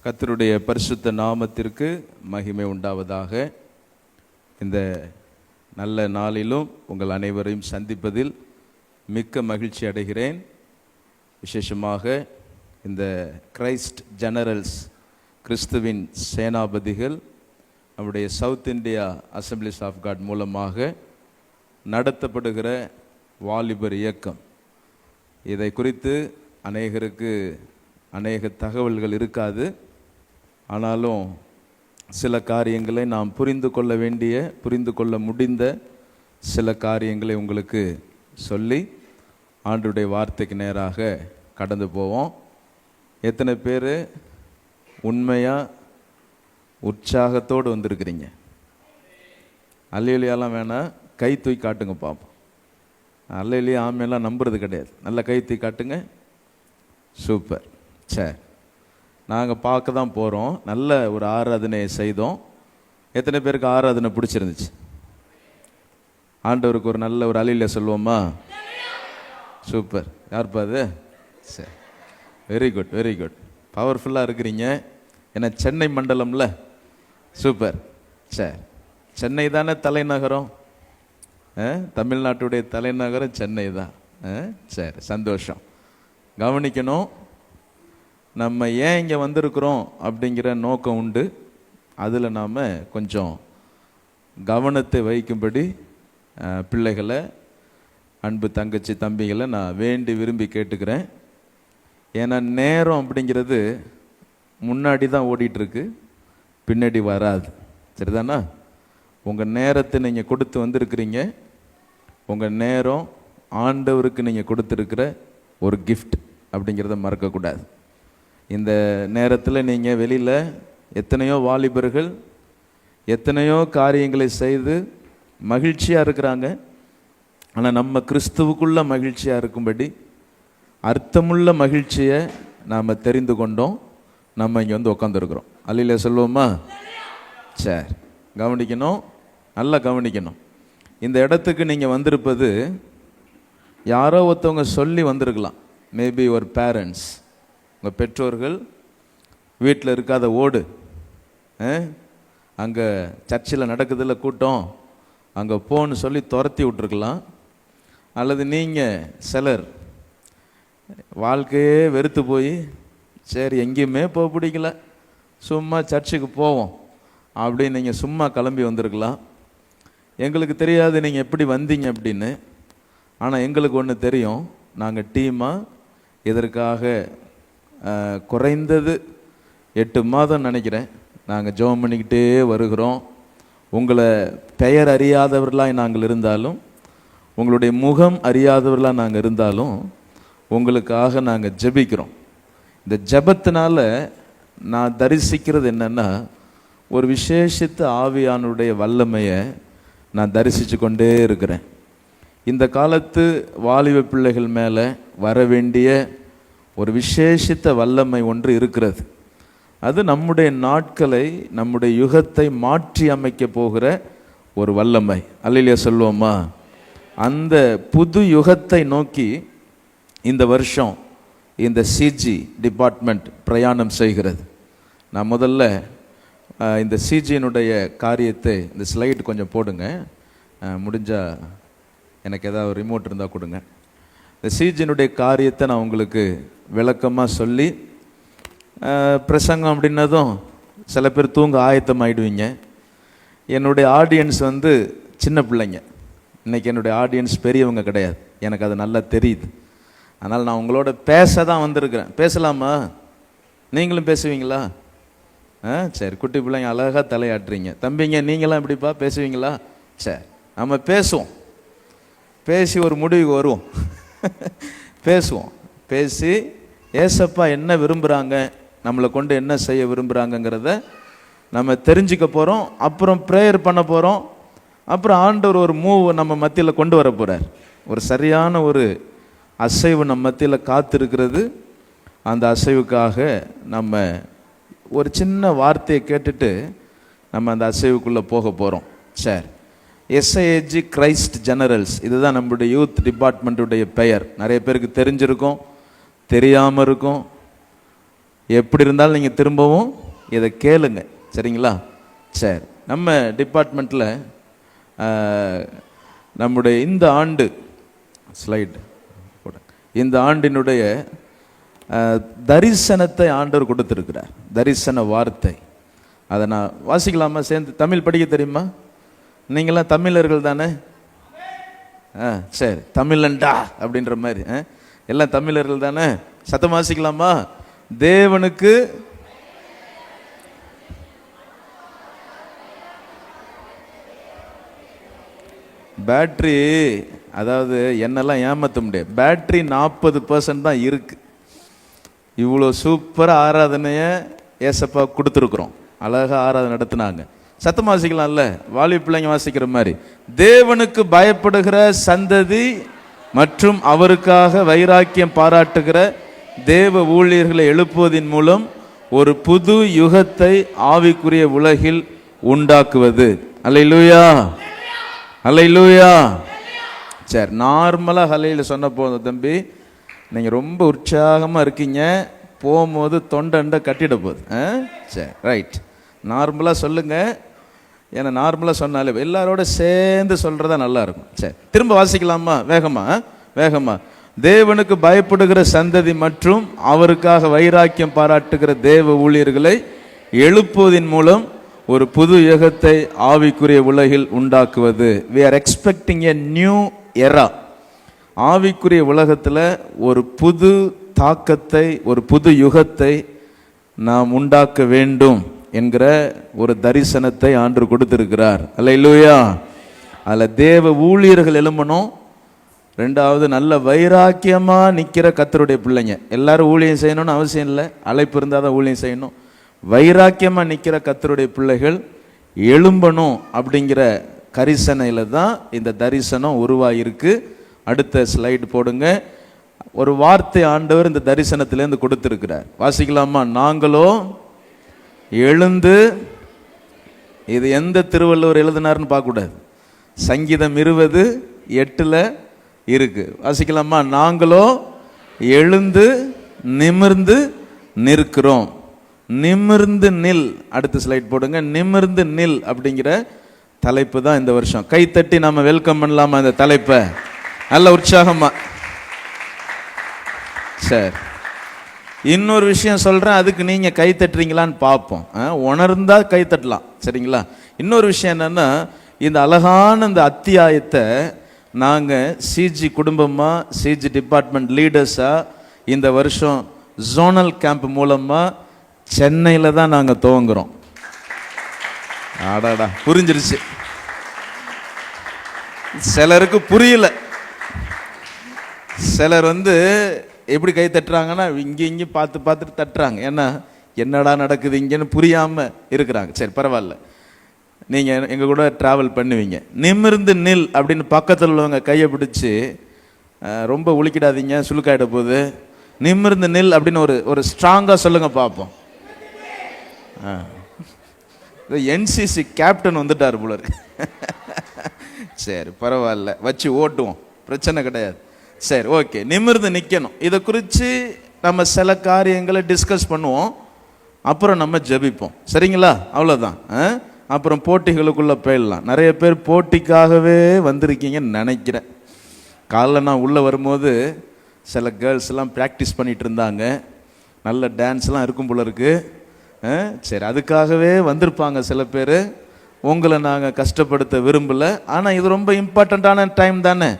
கர்த்தருடைய பரிசுத்த நாமத்திற்கு மகிமை உண்டாவதாக. இந்த நல்ல நாளிலும் உங்கள் அனைவரையும் சந்திப்பதில் மிக்க மகிழ்ச்சி அடைகிறேன். விசேஷமாக இந்த கிரைஸ்ட் ஜெனரல்ஸ், கிறிஸ்துவின் சேனாபதிகள், நம்முடைய South India Assemblies of God மூலமாக நடத்தப்படுகிற வாலிபர் இயக்கம், இதை குறித்து அநேகருக்கு அநேக தகவல்கள் இருக்காது. ஆனாலும் சில காரியங்களை நாம் புரிந்து கொள்ள முடிந்த சில காரியங்களை உங்களுக்கு சொல்லி ஆண்டவருடைய வார்த்தைக்கு நேராக கடந்து போவோம். எத்தனை பேர் உண்மையாக உற்சாகத்தோடு வந்திருக்கிறீங்க? அல்லேலூயாலாம் வேணாம், கை தூக்கி காட்டுங்க பார்ப்போம். அல்லேலூயா ஆமையெல்லாம் நம்புறது கிடையாது. நல்ல கை தூக்கி காட்டுங்க. சூப்பர். சரி, நாங்கள் பார்க்க தான் போகிறோம். நல்ல ஒரு ஆராதனையை செய்தோம். எத்தனை பேருக்கு ஆராதனை பிடிச்சிருந்துச்சு? ஆண்டவருக்கு ஒரு நல்ல ஒரு அலையில சொல்லுவோமா? சூப்பர். யார்ப்பா அது? சரி, வெரி குட், வெரி குட். பவர்ஃபுல்லாக இருக்கிறீங்க. ஏன்னா சென்னை மண்டலம்ல. சூப்பர். சரி, சென்னை தானே தலைநகரம்? தமிழ்நாட்டுடைய தலைநகரம் சென்னை தான். சரி, சந்தோஷம். கவனிக்கணும், நம்ம ஏன் இங்கே வந்திருக்கிறோம் அப்படிங்கிற நோக்கம் உண்டு. அதில் நாம் கொஞ்சம் கவனத்தை வைக்கும்படி பிள்ளைகளை, அன்பு தங்கச்சி தம்பிகளை நான் வேண்டி விரும்பி கேட்டுக்கிறேன். ஏன்னா நேரம் அப்படிங்கிறது முன்னாடி தான் ஓடிட்டுருக்கு, பின்னாடி வராது. சரிதானா? உங்கள் நேரத்தை நீங்கள் கொடுத்து வந்திருக்கிறீங்க. உங்கள் நேரம் ஆண்டவருக்கு நீங்கள் கொடுத்துருக்கிற ஒரு கிஃப்ட் அப்படிங்கிறத மறக்கக்கூடாது. இந்த நேரத்தில் நீங்கள் வெளியில் எத்தனையோ வாலிபர்கள் எத்தனையோ காரியங்களை செய்து மகிழ்ச்சியாக இருக்கிறாங்க. ஆனால் நம்ம கிறிஸ்துவுக்குள்ள மகிழ்ச்சியாக இருக்கும்படி அர்த்தமுள்ள மகிழ்ச்சியை நாம் தெரிந்து கொண்டோம். நம்ம இங்கே வந்து உட்காந்துருக்குறோம். அல்லேலூயா சொல்லுவோமா? சரி, கவனிக்கணும், நல்லா கவனிக்கணும். இந்த இடத்துக்கு நீங்கள் வந்திருப்பது யாரோ ஒருத்தவங்க சொல்லி வந்திருக்கலாம். மேபி ஒரு பேரண்ட்ஸ், உங்கள் பெற்றோர்கள் வீட்டில் இருக்காத ஓடு, அங்கே சர்ச்சில் நடக்குதில்ல கூட்டம், அங்கே போன்னு சொல்லி துரத்தி விட்ருக்கலாம். அல்லது நீங்கள் சிலர் வாழ்க்கையே வெறுத்து போய் சரி எங்கேயுமே போக பிடிக்கல, சும்மா சர்ச்சுக்கு போவோம் அப்படின்னு நீங்கள் சும்மா கிளம்பி வந்திருக்கலாம். எங்களுக்கு தெரியாது நீங்கள் எப்படி வந்தீங்க அப்படின்னு. ஆனால் எங்களுக்கு ஒன்று தெரியும். நாங்கள் டீமாக இதற்காக குறைந்தது 8 மாதம் நினைக்கிறேன் நாங்கள் ஜெபம் பண்ணிக்கிட்டே வருகிறோம். உங்களை பெயர் அறியாதவர்களாக நாங்கள் இருந்தாலும், உங்களுடைய முகம் அறியாதவர்களாக நாங்கள் இருந்தாலும் உங்களுக்காக நாங்கள் ஜெபிக்கிறோம். இந்த ஜெபத்தினால நான் தரிசிக்கிறது என்னென்னா, ஒரு விசேஷித்த ஆவியானுடைய வல்லமையை நான் தரிசித்து கொண்டே இருக்கிறேன். இந்த காலத்து வாலிப பிள்ளைகள் மேலே வர வேண்டிய ஒரு விசேஷித்த வல்லமை ஒன்று இருக்கிறது. அது நம்முடைய நாட்களை, நம்முடைய யுகத்தை மாற்றி அமைக்க போகிற ஒரு வல்லமை. அல்லேலூயா சொல்லுவோமா? அந்த புது யுகத்தை நோக்கி இந்த வருஷம் இந்த சிஜி டிபார்ட்மெண்ட் பிரயாணம் செய்கிறது. நான் முதல்ல இந்த சிஜியினுடைய காரியத்தை, இந்த ஸ்லைடு கொஞ்சம் போடுங்க, முடிஞ்சால் எனக்கு ஏதாவது ரிமோட் இருந்தால் கொடுங்க. இந்த சிஜியினுடைய காரியத்தை நான் உங்களுக்கு விளக்கமாக சொல்லி, பிரசங்கம் அப்படின்னதும் சில பேர் தூங்க ஆயத்தமாயிடுவீங்க. என்னுடைய ஆடியன்ஸ் வந்து சின்ன பிள்ளைங்க. இன்றைக்கி என்னுடைய ஆடியன்ஸ் பெரியவங்க கிடையாது, எனக்கு அது நல்லா தெரியுது. அதனால் நான் உங்களோட பேச தான் வந்திருக்கிறேன். பேசலாமா? நீங்களும் பேசுவீங்களா? சரி, குட்டி பிள்ளைங்க அழகாக தலையாட்டுறீங்க. தம்பிங்க நீங்களாம் எப்படிப்பா பேசுவீங்களா? சரி, நம்ம பேசுவோம், பேசி ஒரு முடிவுக்கு வருவோம். பேசுவோம், பேசி ஏசப்பா என்ன விரும்புகிறாங்க, நம்மளை கொண்டு என்ன செய்ய விரும்புகிறாங்கங்கிறத நம்ம தெரிஞ்சுக்க போகிறோம். அப்புறம் ப்ரேயர் பண்ண போகிறோம். அப்புறம் ஆண்டவர் ஒரு மூவ் நம்ம மத்தியில் கொண்டு வர போகிறார். ஒரு சரியான ஒரு அசைவு நம்ம மத்தியில் காத்திருக்கிறது. அந்த அசைவுக்காக நம்ம ஒரு சின்ன வார்த்தையை கேட்டுட்டு நம்ம அந்த அசைவுக்குள்ளே போக போகிறோம். சரி, எஸ்ஐஏஜி கிரைஸ்ட் ஜெனரல்ஸ், இதுதான் நம்முடைய யூத் டிபார்ட்மெண்ட்டுடைய பெயர். நிறைய பேருக்கு தெரிஞ்சிருக்கும், தெரியாமல் இருக்கும். எப்படி இருந்தாலும் நீங்கள் திரும்பவும் இதை கேளுங்க, சரிங்களா? சரி, நம்ம டிபார்ட்மெண்ட்டில் நம்முடைய இந்த ஆண்டு ஸ்லைடு, இந்த ஆண்டினுடைய தரிசனத்தை ஆண்டவர் கொடுத்துருக்கிறார். தரிசன வார்த்தை, அதை நான் வாசிக்கலாமா சேர்ந்து? தமிழ் படிக்க தெரியுமா? நீங்களாம் தமிழர்கள் தானே? சரி, தமிழன்டா அப்படின்ற மாதிரி எல்லாம் தமிழர்கள் தானே? சத்தம் வாசிக்கலாமா? தேவனுக்கு பேட்ரி, அதாவது என்னெல்லாம் ஏமாற்ற முடியாது, பேட்ரி 40% தான் இருக்கு. இவ்வளோ சூப்பராக ஆராதனையை ஏசப்பா கொடுத்துருக்குறோம். அழகாக ஆராதனை நடத்தினாங்க. சத்தம் வாசிக்கலாம்ல, வாலி பிள்ளைங்க வாசிக்கிற மாதிரி. தேவனுக்கு பயப்படுகிற சந்ததி மற்றும் அவருக்காக வைராக்கியம் பாராட்டுகிற தேவ ஊழியர்களை எழுப்புவதன் மூலம் ஒரு புது யுகத்தை ஆவிக்குரிய உலகில் உண்டாக்குவது. அல்லேலூயா, அல்லேலூயா. சரி, நார்மலாக ஹல்லேலூயா சொன்ன போதும் தம்பி, நீங்கள் ரொம்ப உற்சாகமாக இருக்கீங்க, போகும்போது தொண்டை கட்டிட போகுது. சரி, ரைட், நார்மலாக சொல்லுங்கள். ஏன்னா நார்மலாக சொன்னாலே எல்லாரோட சேர்ந்து சொல்கிறதா நல்லா இருக்கும். சரி, திரும்ப வாசிக்கலாமா? வேகமாக. தேவனுக்கு பயப்படுகிற சந்ததி மற்றும் அவருக்காக வைராக்கியம் பாராட்டுகிற தேவ ஊழியர்களை எழுப்புவதன் மூலம் ஒரு புது யுகத்தை ஆவிக்குரிய உலகில் உண்டாக்குவது. We are expecting a new era. ஆவிக்குரிய உலகத்தில் ஒரு புது தாக்கத்தை, ஒரு புது யுகத்தை நாம் உண்டாக்க வேண்டும் என்கிற ஒரு தரிசனத்தை ஆண்டவர் கொடுத்திருக்கிறார். அல்லேலூயா. அதில் தேவ ஊழியர்கள் எழும்பணும். ரெண்டாவது, நல்ல வைராக்கியமாக நிற்கிற கர்த்தருடைய பிள்ளைங்க. எல்லாரும் ஊழியம் செய்யணும்னு அவசியம் இல்லை, அழைப்பு இருந்தால் தான் ஊழியம் செய்யணும். வைராக்கியமாக நிற்கிற கர்த்தருடைய பிள்ளைகள் எழும்பணும் அப்படிங்கிற கரிசனையில் தான் இந்த தரிசனம் உருவாயிருக்கு. அடுத்த ஸ்லைடு போடுங்க. ஒரு வார்த்தை ஆண்டவர் இந்த தரிசனத்திலேருந்து கொடுத்திருக்கிறார். வாசிக்கலாமா? நாங்களோ எழுந்து, இது எந்த திருவள்ளுவர் எழுதினார்னு பார்க்கக்கூடாது, சங்கீதம் 20:8 இருக்கு. வாசிக்கலாமா? நாங்களோ எழுந்து நிமிர்ந்து நிற்கிறோம். நிமிர்ந்து நில். அடுத்த ஸ்லைட் போடுங்க. நிமிர்ந்து நில் அப்படிங்கிற தலைப்பு தான் இந்த வருஷம். கைத்தட்டி நாம வெல்கம் பண்ணலாமா இந்த தலைப்பை? நல்ல உற்சாகமா. சரி, இன்னொரு விஷயம் சொல்றேன், அதுக்கு நீங்க கை தட்டுறீங்களான்னு பார்ப்போம். உணர்ந்தா கை தட்டலாம், சரிங்களா? இன்னொரு விஷயம் என்னன்னா, இந்த அழகான இந்த அத்தியாயத்தை நாங்கள் சிஜி குடும்பமாக, சிஜி டிபார்ட்மெண்ட் லீடர்ஸாக இந்த வருஷம் ஜோனல் கேம்ப் மூலமாக சென்னையில் தான் நாங்கள் துவங்குறோம். ஆடாடா, புரிஞ்சிருச்சு. சிலருக்கு புரியல. சிலர் எப்படி கை தட்டுறாங்கன்னா இங்கே பார்த்துட்டு தட்டுறாங்க. ஏன்னா என்னடா நடக்குது இங்கேன்னு புரியாமல் இருக்கிறாங்க. சரி, பரவாயில்ல, நீங்கள் எங்கள் கூட ட்ராவல் பண்ணுவீங்க. நிமிர்ந்து நில் அப்படின்னு பக்கத்தில் உள்ளவங்க கையை பிடிச்சி, ரொம்ப உளிக்கிடாதீங்க, சுழுக்காயிட போகுது, நிமிர்ந்து நில் அப்படின்னு ஒரு ஸ்ட்ராங்காக சொல்லுங்க பார்ப்போம். என்சிசி கேப்டன் வந்துட்டார் போல இருக்கு. சரி, பரவாயில்ல, வச்சு ஓட்டுவோம், பிரச்சனை கிடையாது. சரி, ஓகே. நிமிர்ந்து நிற்கணும். இதை குறித்து நம்ம சில காரியங்களை டிஸ்கஸ் பண்ணுவோம், அப்புறம் நம்ம ஜெபிப்போம், சரிங்களா? அவ்வளோதான். அப்புறம் போட்டிகளுக்குள்ளே போயிடலாம். நிறைய பேர் போட்டிக்காகவே வந்திருக்கீங்கன்னு நினைக்கிறேன். காலைல நான் உள்ளே வரும்போது சில கேர்ள்ஸ்லாம் ப்ராக்டிஸ் பண்ணிகிட்டு இருந்தாங்க. நல்ல டான்ஸ்லாம் இருக்கும் போல இருக்கு. சரி, அதுக்காகவே வந்திருப்பாங்க சில பேர். உங்களை நாங்கள் கஷ்டப்படுத்த விரும்பலை. ஆனால் இது ரொம்ப இம்பார்ட்டண்ட்டான டைம் தானே.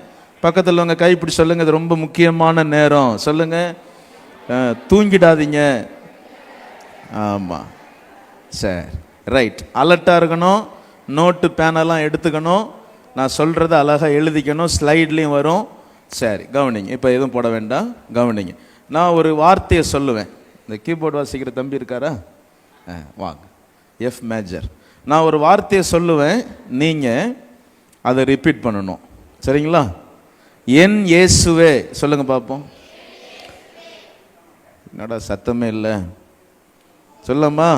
பக்கத்தில் உங்கள் கைப்பிடி சொல்லுங்கள், இது ரொம்ப முக்கியமான நேரம். சொல்லுங்கள், தூங்கிடாதீங்க. ஆமாம், சரி, ரைட். அலர்ட்டாக இருக்கணும், நோட்டு பேனெல்லாம் எடுத்துக்கணும், நான் சொல்கிறத அழகாக எழுதிக்கணும், ஸ்லைட்லேயும் வரும். சரி, கவனிங்க. இப்போ எதுவும் போட வேண்டாம், கவனிங்க. நான் ஒரு வார்த்தையை சொல்லுவேன். இந்த கீபோர்டு வாசிக்கிற தம்பி இருக்காரா? வாங்க. F major. நான் ஒரு வார்த்தையை சொல்லுவேன், நீங்கள் அதை ரிப்பீட் பண்ணணும், சரிங்களா? என் இயேசுவே சொல்லுங்க பார்ப்போம். என்னடா சத்தமே இல்லை? சொல்லம்மா,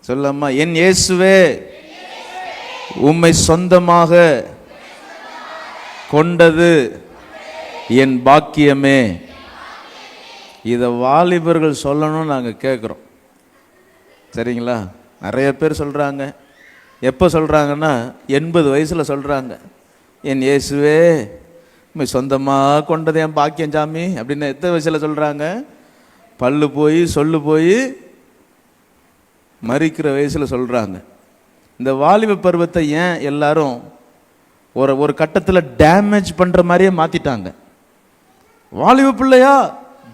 சொல்லம்மா. என் இயேசுவே, உம்மை சொந்தமாக கொண்டது என் பாக்கியமே. இதை வாலிபர்கள் சொல்லணும்னு நாங்கள் கேட்குறோம். சரிங்களா? நிறைய பேர் சொல்கிறாங்க. எப்போ சொல்கிறாங்கன்னா 80 வயசில் சொல்கிறாங்க, என் இயேசுவே சொந்தமாக கொண்டது என் பாக்கியம் சாமி அப்படின்னு. எத்தனை வயசில் சொல்கிறாங்க? பல்லு போய் சொல்லு போய் மறிக்கிற வயசில் சொல்கிறாங்க. இந்த வாலிப பருவத்தை ஏன் எல்லாரும் ஒரு கட்டத்தில் டேமேஜ் பண்ணுற மாதிரியே மாற்றிட்டாங்க. வாலிப பிள்ளையா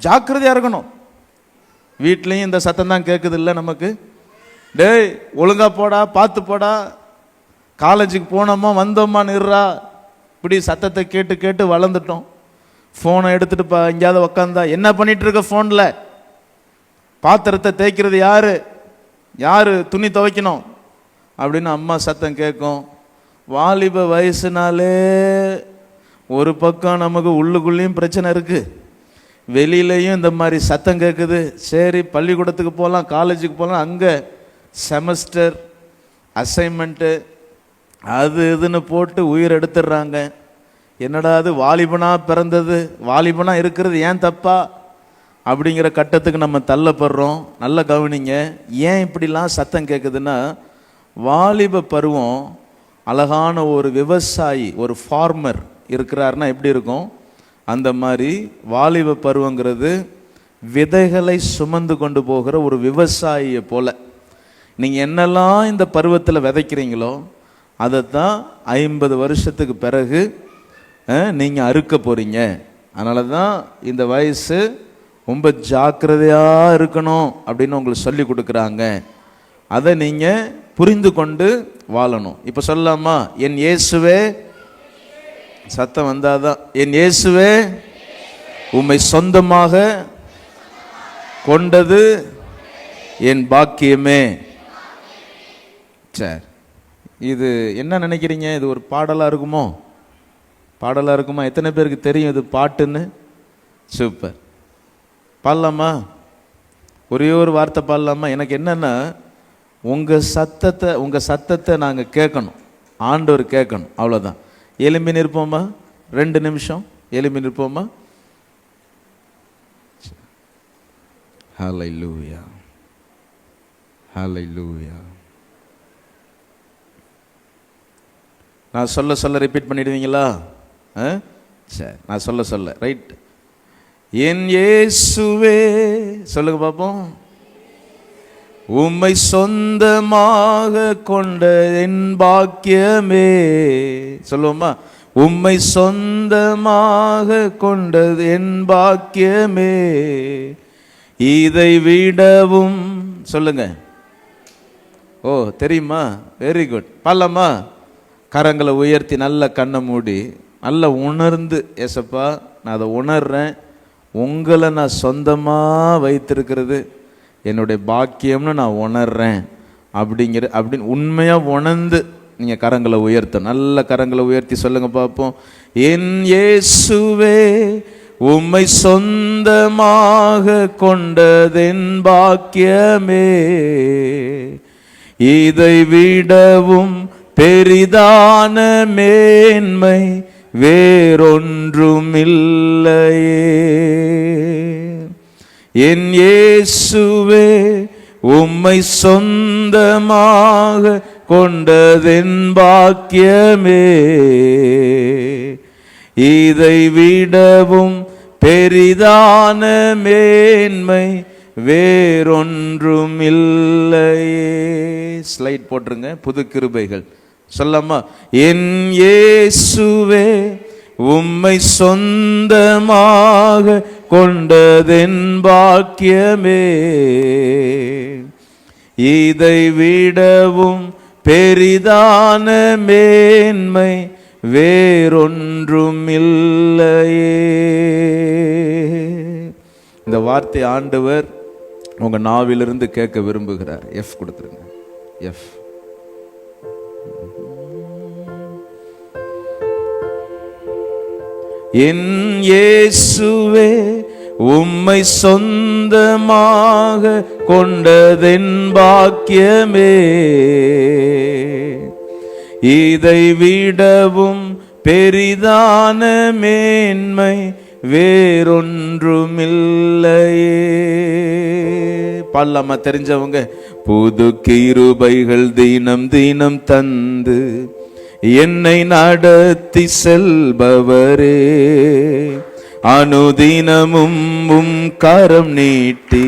ஜாக்கிரதையாக இருக்கணும். வீட்லேயும் இந்த சத்தம் தான் கேட்குது இல்லை நமக்கு, டேய் ஒழுங்கா போடா, பார்த்து போடா, காலேஜுக்கு போனோமா வந்தோமா நிறா, இப்படி சத்தத்தை கேட்டு கேட்டு வளர்ந்துட்டோம். ஃபோனை எடுத்துகிட்டு எங்கேயாவது உக்காந்தா என்ன பண்ணிட்டு இருக்க ஃபோனில்? பாத்திரத்தை தேய்க்கிறது யாரு? யாரு துணி துவைக்கணும் அப்படின்னு அம்மா சத்தம் கேட்கும். வாலிப வயசுனாலே ஒரு பக்கம் நமக்கு உள்ளுக்குள்ளேயும் பிரச்சனை இருக்குது, வெளியிலையும் இந்த மாதிரி சத்தம் கேட்குது. சரி பள்ளிக்கூடத்துக்கு போகலாம், காலேஜுக்கு போகலாம், அங்கே செமஸ்டர் அசைன்மெண்ட்டு அது இதுன்னு போட்டு உயிர் எடுத்துடுறாங்க. என்னடா அது வாலிபனாக பிறந்தது, வாலிபனாக இருக்கிறது ஏன் தப்பா அப்படிங்கிற கட்டத்துக்கு நம்ம தள்ளப்படுறோம். நல்ல கவனிங்க, ஏன் இப்படிலாம் சத்தம் கேட்குதுன்னா, வாலிப பருவம் அழகான ஒரு விவசாயி, ஒரு ஃபார்மர் இருக்கிறாருன்னா எப்படி இருக்கும், அந்த மாதிரி வாலிப பருவங்கிறது விதைகளை சுமந்து கொண்டு போகிற ஒரு விவசாயியை போல. நீங்கள் என்னெல்லாம் இந்த பருவத்தில் விதைக்கிறீங்களோ அதைத்தான் 50 வருஷத்துக்கு பிறகு நீங்கள் அறுக்க போகிறீங்க. அதனால தான் இந்த வயசு ரொம்ப ஜாக்கிரதையாக இருக்கணும் அப்படின்னு உங்களுக்கு சொல்லி கொடுக்குறாங்க. அதை நீங்கள் புரிந்து கொண்டு வாழணும். இப்போ சொல்லலாமா, என் இயேசுவே, சத்தம் வந்தாதான், என் இயேசுவே உம்மை சொந்தமாக கொண்டது என் பாக்கியமே. சரி, இது என்ன நினைக்கிறீங்க? இது ஒரு பாடலாக இருக்குமோ? பாடலாக இருக்குமா? எத்தனை பேருக்கு தெரியும் இது பாட்டுன்னு? சூப்பர். பாடலாமா? ஒரே ஒரு வார்த்தை பாடலாமா? எனக்கு என்னன்னா, உங்கள் சத்தத்தை நாங்கள் கேட்கணும், ஆண்டவர் கேட்கணும், அவ்வளோதான். எலும்பி நிற்போமா? 2 நிமிஷம் எலும்பி நிற்போமா? ஹல்லேலூயா, ஹல்லேலூயா. நான் சொல்ல ரிப்பீட் பண்ணிடுவீங்களா? சரி, நான் சொல்ல ரைட். என் இயேசுவே, சொல்லுங்க பாப்போம். உம்மை சொந்தமாக கொண்ட என் பாக்கியமே. சொல்லுவோமா? உம்மை சொந்தமாக கொண்டது என் பாக்கியமே, இதை விடவும். சொல்லுங்க. ஓ தெரியுமா? Very good. பாடலாமா? கரங்களை உயர்த்தி நல்ல கண்ணை மூடி நல்ல உணர்ந்து, ஏசப்பா நான் அதை உணர்றேன், உங்களை நான் சொந்தமாக வைத்திருக்கிறது என்னுடைய பாக்கியம்னு நான் உணர்றேன் அப்படின்னு உண்மையாக உணர்ந்து நீங்கள் கரங்களை உயர்த்த, நல்ல கரங்களை உயர்த்தி சொல்லுங்க பார்ப்போம். என் இயேசுவே உம்மை சொந்தமாக கொண்டதென் பாக்கியமே, இதை விடவும் பெரிதான மேன்மை வேறொன்றும் இல்லையே. என் இயேசுவே உம்மை சொந்தமாக கொண்டதென் பாக்கியமே, இதை விடவும் பெரிதான மேன்மை வேறொன்றும் இல்லையே. ஸ்லைட் போட்டுருங்க. புது கிருபைகள் சொல்லாமா? என் இயேசுவே உம்மை சொந்தமாக கொண்டதென் பாக்கியமே, இதை விடவும் பெரிதான மேன்மை வேறொன்றும் இல்லையே. இந்த வார்த்தை ஆண்டவர் உங்க நாவிலிருந்து கேட்க விரும்புகிறார். எஃப் கொடுத்துருங்க. எஃப். என் இயேசுவே உம்மை சொந்தமாக கொண்டதென் பாக்கியமே, இதை விடவும் பெரிதான மேன்மை வேறொன்றுமில்லையே. பாடலாமா தெரிஞ்சவங்க? புது கிருபைகள் தினம் தினம் தந்து என்னை நடத்தி செல்பவரே, அனுதினமும் கரம் நீட்டி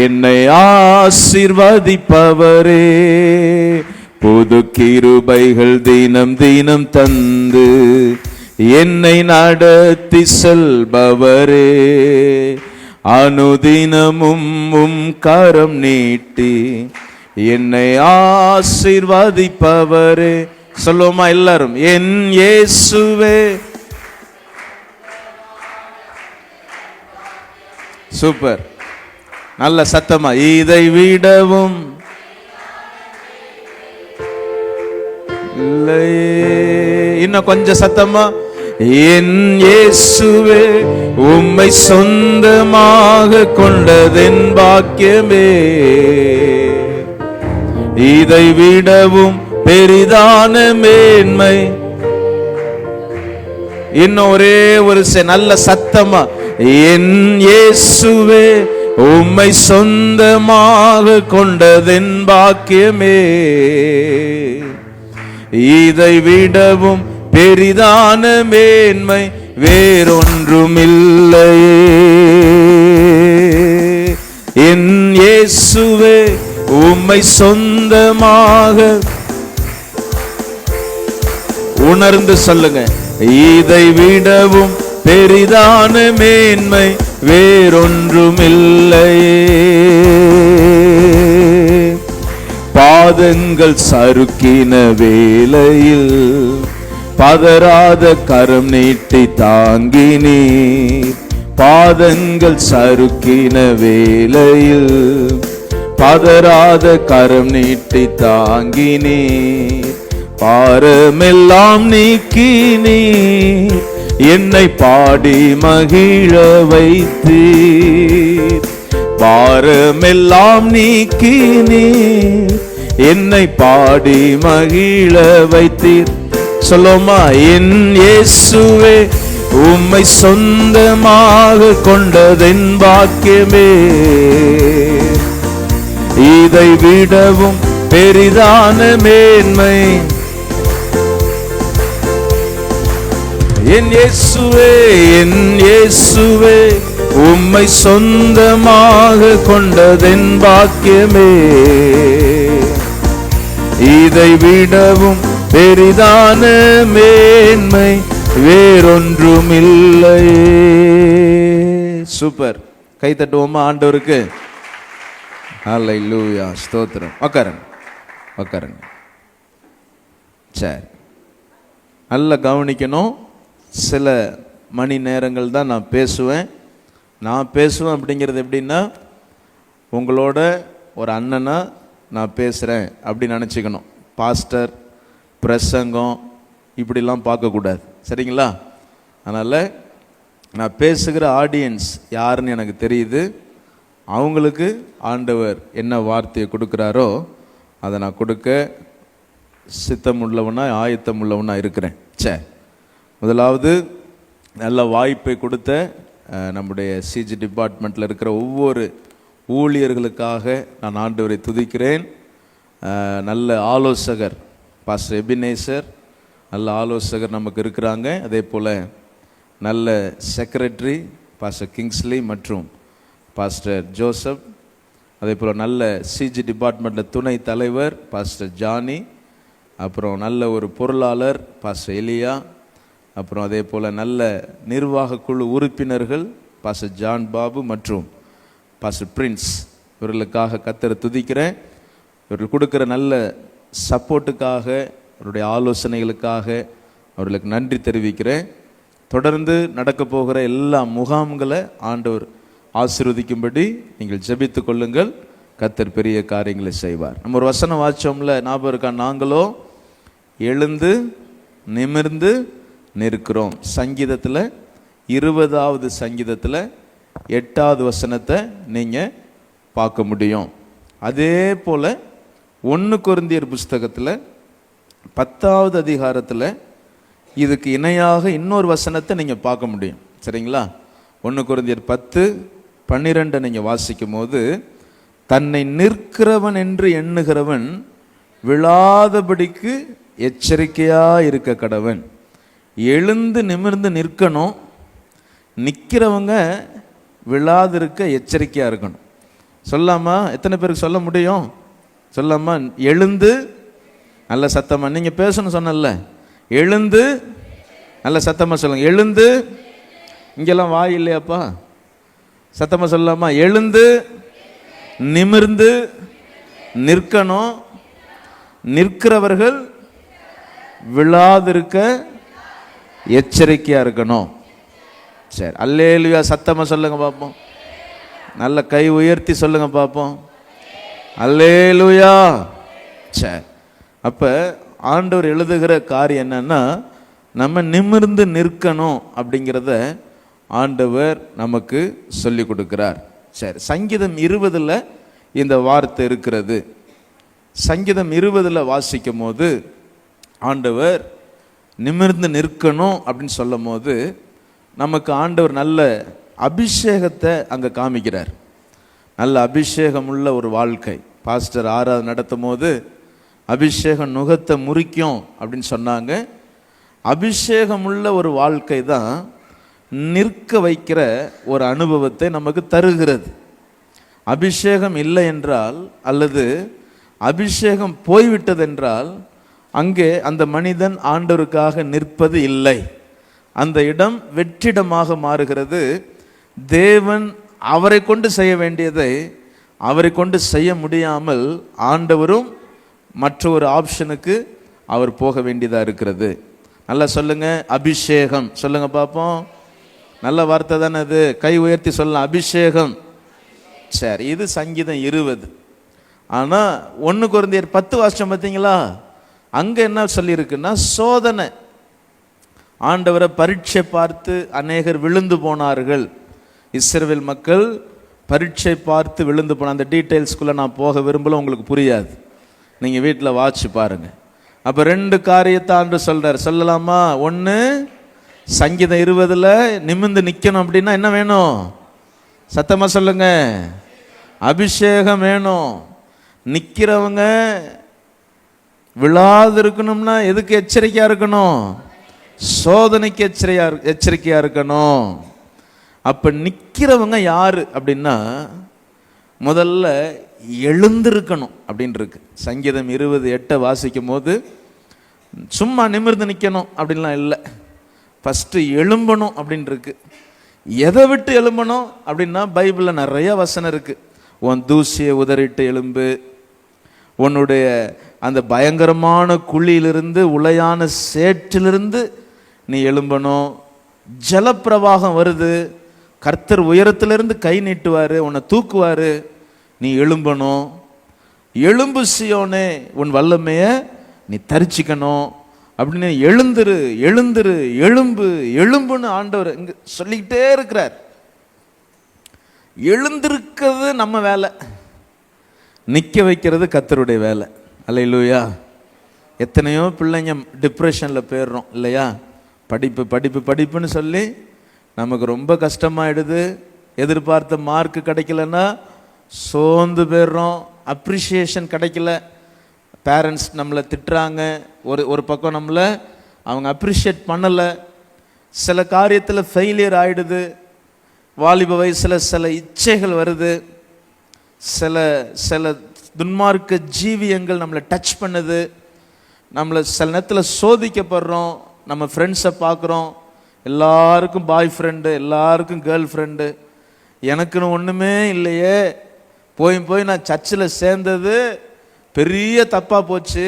என்னை ஆசீர்வதிப்பவரே. புது கிருபைகள் தினம் தினம் தந்து என்னை நடத்தி செல்பவரே, அனுதினமும் கரம் நீட்டி என்னை ஆசீர்வதிப்பவரே. சொல்லுவோமா எல்லாரும்? என் இயேசுவே. சூப்பர், நல்ல சத்தமா. இதை விடவும் இல்லையே. இன்னும் கொஞ்சம் சத்தமா. என் இயேசுவே உம்மை சொந்தமாக கொண்டதென் பாக்கியமே, இதை விடவும் பெரிதான மேன்மை. இன்னும் ஒரே ஒரு நல்ல சத்தமா. என் இயேசுவே உம்மை சொந்தமாக கொண்டதென் பாக்கியமே, இதை விடவும் பெரிதான மேன்மை வேறொன்றுமில்லையே. என் இயேசுவே உம்மை சொந்தமாக. உணர்ந்து சொல்லுங்க. இதை விடவும் பெரிதான மேன்மை வேறொன்றுமில்லையே. பாதங்கள் சறுக்கின வேளையில் பதறாத கரம் நீட்டி தாங்கினீர். பாதங்கள் சறுக்கின வேளையில் பதறாத கரம் நீட்டி தாங்கினீர். பாரமெல்லாம் நீக்கினீர், என்னை பாடி மகிழ வைத்தீர். பாரமெல்லாம் நீக்கினீர், என்னை பாடி மகிழ வைத்தீர். சொல்லுமா. என் இயேசுவே உம்மை சொந்தமாக கொண்டதென் பாக்கியமே, இதை விடவும் பெரிதான மேன்மை. என் இயேசுவே, என் இயேசுவே உம்மை சொந்தமாக கொண்டதென் பாக்கியமே, இதை விடவும் பெரிதான மேன்மை வேறொன்றுமில்லையே. சூப்பர். கை தட்டுவோமா ஆண்டவருக்கு? ஹல்லேலூயா, ஸ்தோத்திரம். உட்காருங்க, உட்காருங்க. சரி, நல்லா கவனிக்கணும். சில மணி நேரங்கள் தான் நான் பேசுவேன். நான் பேசுவேன் அப்படிங்கிறது எப்படின்னா, உங்களோட ஒரு அண்ணனா நான் பேசுகிறேன் அப்படின்னு நினச்சிக்கணும். பாஸ்டர், பிரசங்கம் இப்படிலாம் பார்க்கக்கூடாது, சரிங்களா? அதனால் நான் பேசுகிற ஆடியன்ஸ் யாருன்னு எனக்கு தெரியுது. அவங்களுக்கு ஆண்டவர் என்ன வார்த்தையை கொடுக்குறாரோ அதை நான் கொடுக்க சித்தம் உள்ளவனா, ஆயத்தம் உள்ளவனா இருக்கிறேன். சரி, முதலாவது நல்ல வாய்ப்பை கொடுத்த நம்முடைய சிஜி டிபார்ட்மெண்ட்டில் இருக்கிற ஒவ்வொரு ஊழியர்களுக்காக நான் ஆண்டவரை துதிக்கிறேன். நல்ல ஆலோசகர் பாஸ்டர் எபினேசர், நல்ல ஆலோசகர் நமக்கு இருக்கிறாங்க. அதே போல் நல்ல செக்ரட்டரி பாஸ்டர் கிங்ஸ்லி மற்றும் பாஸ்டர் ஜோசப். அதே போல் நல்ல சிஜி டிபார்ட்மெண்ட்டில் துணை தலைவர் பாஸ்டர் ஜானி. அப்புறம் நல்ல ஒரு பொருளாளர் பாஸ்டர் எலியா. அப்புறம் அதே போல் நல்ல நிர்வாக குழு உறுப்பினர்கள் பாஸ்டர் ஜான் பாபு மற்றும் பாஸ்டர் பிரின்ஸ். இவர்களுக்காக கர்த்தரை துதிக்கிறேன். இவர்கள் கொடுக்குற நல்ல சப்போர்ட்டுக்காக, அவருடைய ஆலோசனைகளுக்காக அவர்களுக்கு நன்றி தெரிவிக்கிறேன். தொடர்ந்து நடக்க போகிற எல்லா முகாம்களை ஆண்டவர் ஆசீர்வதிக்கும்படி நீங்கள் ஜெபித்து கொள்ளுங்கள். கர்த்தர் பெரிய காரியங்களை செய்வார். நம்ம ஒரு வசனம் வாச்சோம்ல, ஞாபகம் இருக்கா? நாங்களோ எழுந்து நிமிர்ந்து நிற்கிறோம். சங்கீதத்தில் 20வது சங்கீதத்தில் 8வது வசனத்தை நீங்கள் பார்க்க முடியும். அதே போல் 1 கொரிந்தியர் புஸ்தகத்தில் 10வது அதிகாரத்தில் இதுக்கு இணையாக இன்னொரு வசனத்தை நீங்கள் பார்க்க முடியும். சரிங்களா? 1 கொரிந்தியர் 10:12 நீங்கள் வாசிக்கும் போது, தன்னை நிற்கிறவன் என்று எண்ணுகிறவன் விழாதபடிக்கு எச்சரிக்கையா இருக்க கடவன். எழுந்து நிமிர்ந்து நிற்கணும், நிற்கிறவங்க விழாதிருக்க எச்சரிக்கையா இருக்கணும். சொல்லாமா? எத்தனை பேருக்கு சொல்ல முடியும்? சொல்லாமா? எழுந்து, நல்ல சத்தமா நீங்க பேசணும் சொன்னல, எழுந்து நல்ல சத்தமா சொல்லுங்க. எழுந்து, இங்கெல்லாம் வாய் இல்லையாப்பா, சத்தமா சொல்லலாமா? எழுந்து நிமிர்ந்து நிற்கணும், நிற்கிறவர்கள் விழாதிருக்க எச்சரிக்கையா இருக்கணும். சரி, அல்லேலூயா சத்தமா சொல்லுங்க பாப்போம். நல்ல கை உயர்த்தி சொல்லுங்க பாப்போம். அல்லேலூயா. சரி, அப்ப ஆண்டவர் எழுதுகிற காரியம் என்னன்னா, நம்ம நிமிர்ந்து நிற்கணும் அப்படிங்கிறத ஆண்டவர் நமக்கு சொல்லி கொடுக்கிறார். சரி, சங்கீதம் 20 இந்த வார்த்தை இருக்கிறது. சங்கீதம் 20 வாசிக்கும் போது ஆண்டவர் நிமிர்ந்து நிற்கணும் அப்படின்னு சொல்லும் போது நமக்கு ஆண்டவர் நல்ல அபிஷேகத்தை அங்கே காமிக்கிறார். நல்ல அபிஷேகம் உள்ள ஒரு வாழ்க்கை. பாஸ்டர் ஆராதனை நடத்தும் போது அபிஷேகம் நுகத்தை முறிக்கும் அப்படின்னு சொன்னாங்க. அபிஷேகம் உள்ள ஒரு வாழ்க்கை தான் நிற்க வைக்கிற ஒரு அனுபவத்தை நமக்கு தருகிறது. அபிஷேகம் இல்லை என்றால், அல்லது அபிஷேகம் போய்விட்டது என்றால், அங்கே அந்த மனிதன் ஆண்டவருக்காக நிற்பது இல்லை. அந்த இடம் வெற்றிடமாக மாறுகிறது. தேவன் அவரை கொண்டு செய்ய வேண்டியதை அவரை கொண்டு செய்ய முடியாமல் ஆண்டவரும் மற்ற ஒரு ஆப்ஷனுக்கு அவர் போக வேண்டியதாக இருக்கிறது. நல்லா சொல்லுங்க, அபிஷேகம் சொல்லுங்க பார்ப்போம். நல்ல வார்த்தை தானே அது, கை உயர்த்தி சொல்லலாம், அபிஷேகம். சரி, இது சங்கீதம் 20. ஆனால் 1 கொரிந்தியர் 10 வாசிச்சோம் பார்த்தீங்களா? அங்கே என்ன சொல்லியிருக்குன்னா, சோதனை. ஆண்டவரை பரீட்சை பார்த்து அநேகர் விழுந்து போனார்கள். இஸ்ரவேல் மக்கள் பரீட்சை பார்த்து விழுந்து போன அந்த டீட்டெயில்ஸ்குள்ளே நான் போக விரும்பல, உங்களுக்கு புரியாது. நீங்கள் வீட்டில் வாட்சி பாருங்க. அப்போ 2 காரியத்தை ஆண்டு சொல்கிறார். சொல்லலாமா? 1, சங்கீதம் 20 நிமிர்ந்து நிற்கணும் அப்படின்னா என்ன வேணும்? சத்தமாக சொல்லுங்க, அபிஷேகம் வேணும். நிற்கிறவங்க விழாது இருக்கணும்னா எதுக்கு எச்சரிக்கையா இருக்கணும்? சோதனைக்கு எச்சரிக்கையா இருக்கணும். அப்ப நிற்கிறவங்க யாரு அப்படின்னா, முதல்ல எழுந்திருக்கணும் அப்படின்னு இருக்கு. சங்கீதம் 20:8 வாசிக்கும் போது சும்மா நிமிர்ந்து நிற்கணும் அப்படின்லாம் இல்லை, ஃபஸ்ட்டு எழும்பணும் அப்படின்னு இருக்கு. எதை விட்டு எழும்பணும் அப்படின்னா, பைபிளில் நிறைய வசனம் இருக்கு. உன் தூசியை உதறிட்டு எழும்பு, உன்னுடைய அந்த பயங்கரமான குழியிலிருந்து, உளையான சேற்றிலிருந்து நீ எழும்பணும். ஜலப்பிரவாகம் வருது, கர்த்தர் உயரத்திலிருந்து கை நீட்டுவார், உன்னை தூக்குவார், நீ எழும்பணும். எழும்பு சீயோனே, உன் வல்லமைய நீ தரிச்சிக்கணும் அப்படின்னு எழுந்துரு எழுந்துரு எழும்பு எழும்புன்னு ஆண்டவர் இங்க சொல்லிக்கிட்டே இருக்கிறார். எழுந்திருக்கிறது நம்ம வேலை, நிற்க வைக்கிறது கர்த்தருடைய வேலை. அல்லேலூயா. எத்தனையோ பிள்ளைங்க டிப்ரெஷனில் போயிடுறோம் இல்லையா? படிப்பு படிப்பு படிப்புன்னு சொல்லி நமக்கு ரொம்ப கஷ்டமாயிடுது. எதிர்பார்த்த மார்க் கிடைக்கலன்னா சோர்ந்து போயிடுறோம். அப்ரிஷியேஷன் கிடைக்கல, பேரண்ட்ஸ் நம்மளை திட்டுறாங்க, ஒரு பக்கம் நம்மளை அவங்க அப்ரிஷியேட் பண்ணலை. சில காரியத்தில் ஃபெயிலியர் ஆகிடுது. வாலிப வயசில் சில இச்சைகள் வருது, சில சில துன்மார்க்க ஜீவியங்கள் நம்மளை டச் பண்ணுது. நம்மளை சில நேரத்தில் சோதிக்கப்படுறோம். நம்ம ஃப்ரெண்ட்ஸை பார்க்குறோம், எல்லாருக்கும் பாய் ஃப்ரெண்டு, எல்லாருக்கும் கேர்ள் ஃப்ரெண்டு. எனக்குன்னு ஒன்றுமே இல்லையே, போய் நான் சர்ச்சில் சேர்ந்தது பெரிய தப்பாக போச்சு.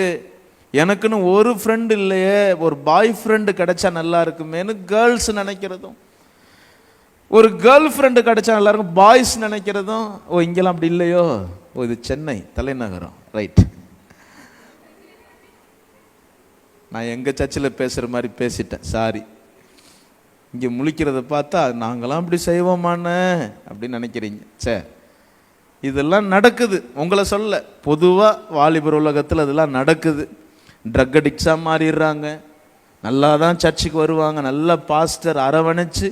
எனக்குன்னு ஒரு ஃப்ரெண்டு இல்லையே, ஒரு பாய் ஃப்ரெண்டு கிடைச்சா நல்லா இருக்குமேனு கேர்ள்ஸ் நினைக்கிறதும், ஒரு கேர்ள் ஃப்ரெண்டு கிடைச்சா நல்லா இருக்கும் பாய்ஸ் நினைக்கிறதும். ஓ, இங்கெல்லாம் அப்படி இல்லையோ, ஓ இது சென்னை தலைநகரம், ரைட். நான் எங்கள் சர்ச்சில் பேசுகிற மாதிரி பேசிட்டேன், சாரி. இங்கே முழிக்கிறத பார்த்தா நாங்களாம் அப்படி செய்வோமான்னு அப்படின்னு நினைக்கிறீங்க. சரி, இதெல்லாம் நடக்குது. உங்களை சொல்ல, பொதுவாக வாலிபர் உலகத்தில் அதெல்லாம் நடக்குது. ட்ரக் அடிக்ஸாக மாறிடுறாங்க. நல்லா தான் சர்ச்சுக்கு வருவாங்க, நல்லா பாஸ்டர் அரவணைச்சு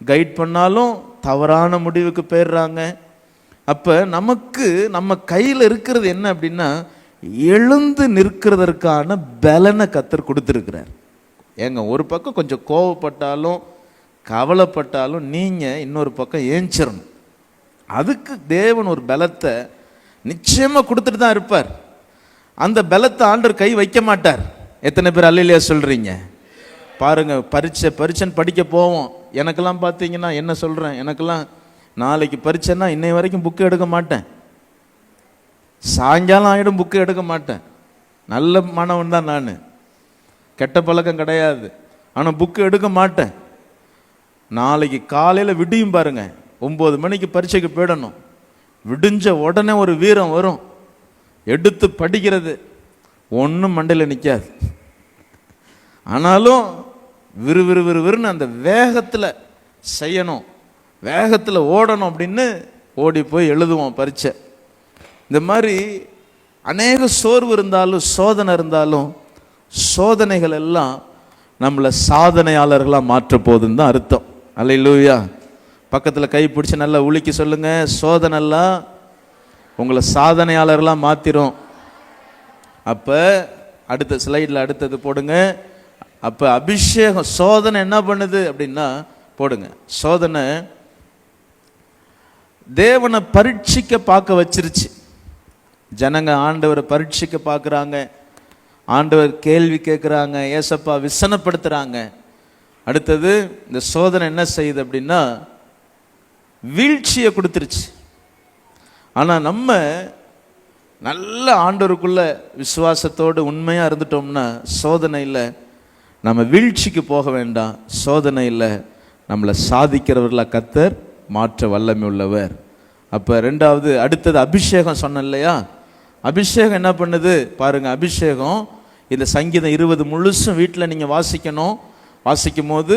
கைட் பண்ணாலும் தவறான முடிவுக்கு போயிடுறாங்க. அப்போ நமக்கு நம்ம கையில் இருக்கிறது என்ன அப்படின்னா, எழுந்து நிற்கிறதற்கான பலனை கர்த்தர் கொடுத்துருக்கிறார். ஏங்க, ஒரு பக்கம் கொஞ்சம் கோவப்பட்டாலும் கவலைப்பட்டாலும் நீங்கள் இன்னொரு பக்கம் ஏஞ்சிடணும். அதுக்கு தேவன் ஒரு பலத்தை நிச்சயமாக கொடுத்துட்டு தான் இருப்பார். அந்த பலத்தை ஆண்டவர் கை வைக்க மாட்டார். எத்தனை பேர் அல்லேலூயா சொல்கிறீங்க? பாருங்க, பரீட்சைன்னு படிக்க போவோம். எனக்கெல்லாம் பார்த்தீங்கன்னா என்ன சொல்கிறேன், எனக்கெல்லாம் நாளைக்கு பரீட்சைன்னா இன்னை வரைக்கும் புக்கு எடுக்க மாட்டேன். சாயங்காலம் ஆகிடும் புக்கு எடுக்க மாட்டேன். நல்ல மாணவன் தான் நான், கெட்ட பழக்கம் கிடையாது. ஆனால் புக்கு எடுக்க மாட்டேன். நாளைக்கு காலையில் விடியும் பாருங்க, 9 மணிக்கு பரீட்சைக்கு போயிடணும். விடிஞ்ச உடனே ஒரு வீரம் வரும், எடுத்து படிக்கிறது. ஒன்றும் மண்டையில் நிற்காது. ஆனாலும் விறுவிறுன்னு அந்த வேகத்தில் செய்யணும், வேகத்தில் ஓடணும் அப்படின்னு ஓடி போய் எழுதுவோம் பரீட்சை. இந்த மாதிரி அநேக சோர்வு இருந்தாலும் சோதனை இருந்தாலும் சோதனைகள் எல்லாம் நம்மளை சாதனையாளர்களாக மாற்ற போகுதுன்னு தான் அர்த்தம். அல்லேலூயா. பக்கத்தில் கை பிடிச்சி நல்லா உலுக்கி சொல்லுங்க, சோதனை எல்லாம் உங்களை சாதனையாளர்களாக மாற்றிரும். அப்போ அடுத்த ஸ்லைடில் அடுத்தது போடுங்க. அப்போ அபிஷேகம், சோதனை என்ன பண்ணுது அப்படின்னா போடுங்க, சோதனை தேவனை பரீட்சிக்க பார்க்க வச்சிருச்சு. ஜனங்க ஆண்டவரை பரீட்சிக்க பார்க்குறாங்க, ஆண்டவர் கேள்வி கேட்குறாங்க, ஏசப்பா விசனப்படுத்துகிறாங்க. அடுத்தது இந்த சோதனை என்ன செய்யுது அப்படின்னா வீழ்ச்சியை கொடுத்துருச்சு. ஆனால் நம்ம நல்ல ஆண்டவருக்குள்ள விசுவாசத்தோடு உண்மையாக இருந்துட்டோம்னா சோதனையில் நம்ம வீழ்ச்சிக்கு போக வேண்டாம். சோதனையில் நம்மளை சாதிக்கிறவர்களாக கர்த்தர் மாற்ற வல்லமை உள்ளவர். அப்போ ரெண்டாவது அடுத்தது அபிஷேகம் சொன்ன இல்லையா, அபிஷேகம் என்ன பண்ணுது பாருங்க. அபிஷேகம் இந்த சங்கீதம் 20 முழுசும் வீட்டில் நீங்கள் வாசிக்கணும். வாசிக்கும் போது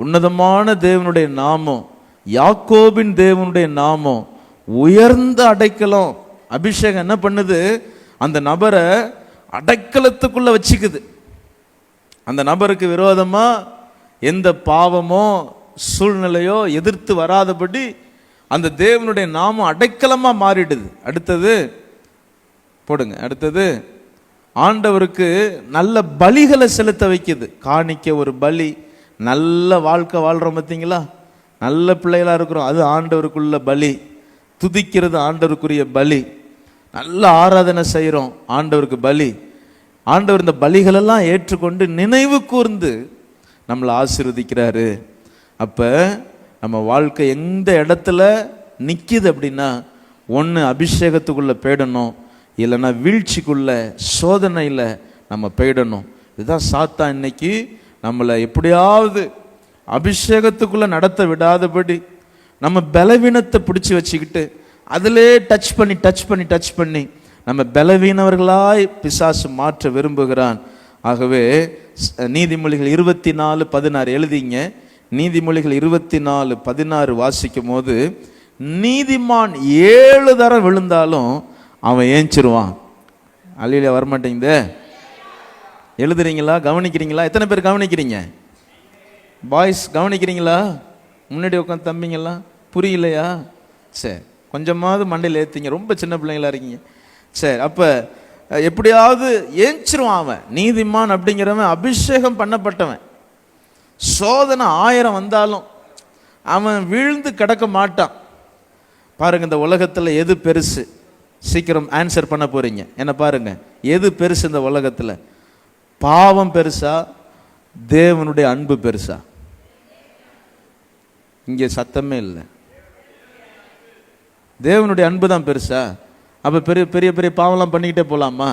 உன்னதமான தேவனுடைய நாமம், யாக்கோபின் தேவனுடைய நாமம் உயர்ந்த அடைக்கலம். அபிஷேகம் என்ன பண்ணுது, அந்த நபரை அடைக்கலத்துக்குள்ள வச்சுக்குது. அந்த நபருக்கு விரோதமாக எந்த பாவமோ சூழ்நிலையோ எதிர்த்து வராதபடி அந்த தேவனுடைய நாமம் அடைக்கலமாக மாறிடுது. அடுத்தது போடுங்க, அடுத்தது ஆண்டவருக்கு நல்ல பலிகளை செலுத்த வைக்குது. காணிக்க ஒரு பலி, நல்ல வாழ்க்கை வாழ்கிறோம் பார்த்தீங்களா, நல்ல பிள்ளைகளாக இருக்கிறோம், அது ஆண்டவருக்குள்ள பலி. துதிக்கிறது ஆண்டவருக்குரிய பலி. நல்ல ஆராதனை செய்கிறோம், ஆண்டவருக்கு பலி. ஆண்டவர் இந்த பலிகளெல்லாம் ஏற்றுக்கொண்டு நினைவு கூர்ந்து நம்மளை ஆசீர்வதிக்கிறாரு. அப்போ நம்ம வாழ்க்கை எந்த இடத்துல நிற்கிது அப்படின்னா, ஒன்று அபிஷேகத்துக்குள்ளே போயிடணும், இல்லைன்னா வீழ்ச்சிக்குள்ள சோதனையில் நம்ம போயிடணும். இதுதான் சாத்தான் இன்னைக்கு நம்மளை எப்படியாவது அபிஷேகத்துக்குள்ளே நடத்த விடாதபடி நம்ம பலவீனத்தை பிடிச்சி வச்சுக்கிட்டு அதிலே டச் பண்ணி நம்ம பலவீனவர்களாய் பிசாசு மாற்ற விரும்புகிறான். ஆகவே நீதிமொழிகள் 24:16 எழுதிங்க. நீதிமொழிகள் 24:16 வாசிக்கும் போது, நீதிமான் 7 தரம் விழுந்தாலும் அவன் ஏஞ்சிருவான். அல்லேலூயா. வரமாட்டேங்குது, எழுதுறீங்களா, கவனிக்கிறீங்களா? எத்தனை பேர் கவனிக்கிறீங்க? பாய்ஸ் கவனிக்கிறீங்களா? முன்னாடி உட்காந்து தம்பிங்களா புரியலையா? சரி, கொஞ்சமாவது மண்டையில் ஏற்றிங்க, ரொம்ப சின்ன பிள்ளைங்களா இருக்கீங்க. சரி, அப்போ எப்படியாவது ஏஞ்சிருவான் அவன். நீதிமான் அப்படிங்கிறவன் அபிஷேகம் பண்ணப்பட்டவன். சோதனை 1000 வந்தாலும் அவன் வீழ்ந்து கிடக்க மாட்டான். பாருங்க, இந்த உலகத்தில் எது பெருசு? சீக்கிரம் ஆன்சர் பண்ண போறீங்க. என்ன பாருங்க, எது பெருசு இந்த உலகத்தில்? பாவம் பெருசா, தேவனுடைய அன்பு பெருசா? இங்கே சத்தமே இல்லை. தேவனுடைய அன்பு தான் பெருசா? அப்போ பெரிய பெரிய பெரிய பாவம்லாம் பண்ணிக்கிட்டே போகலாமா?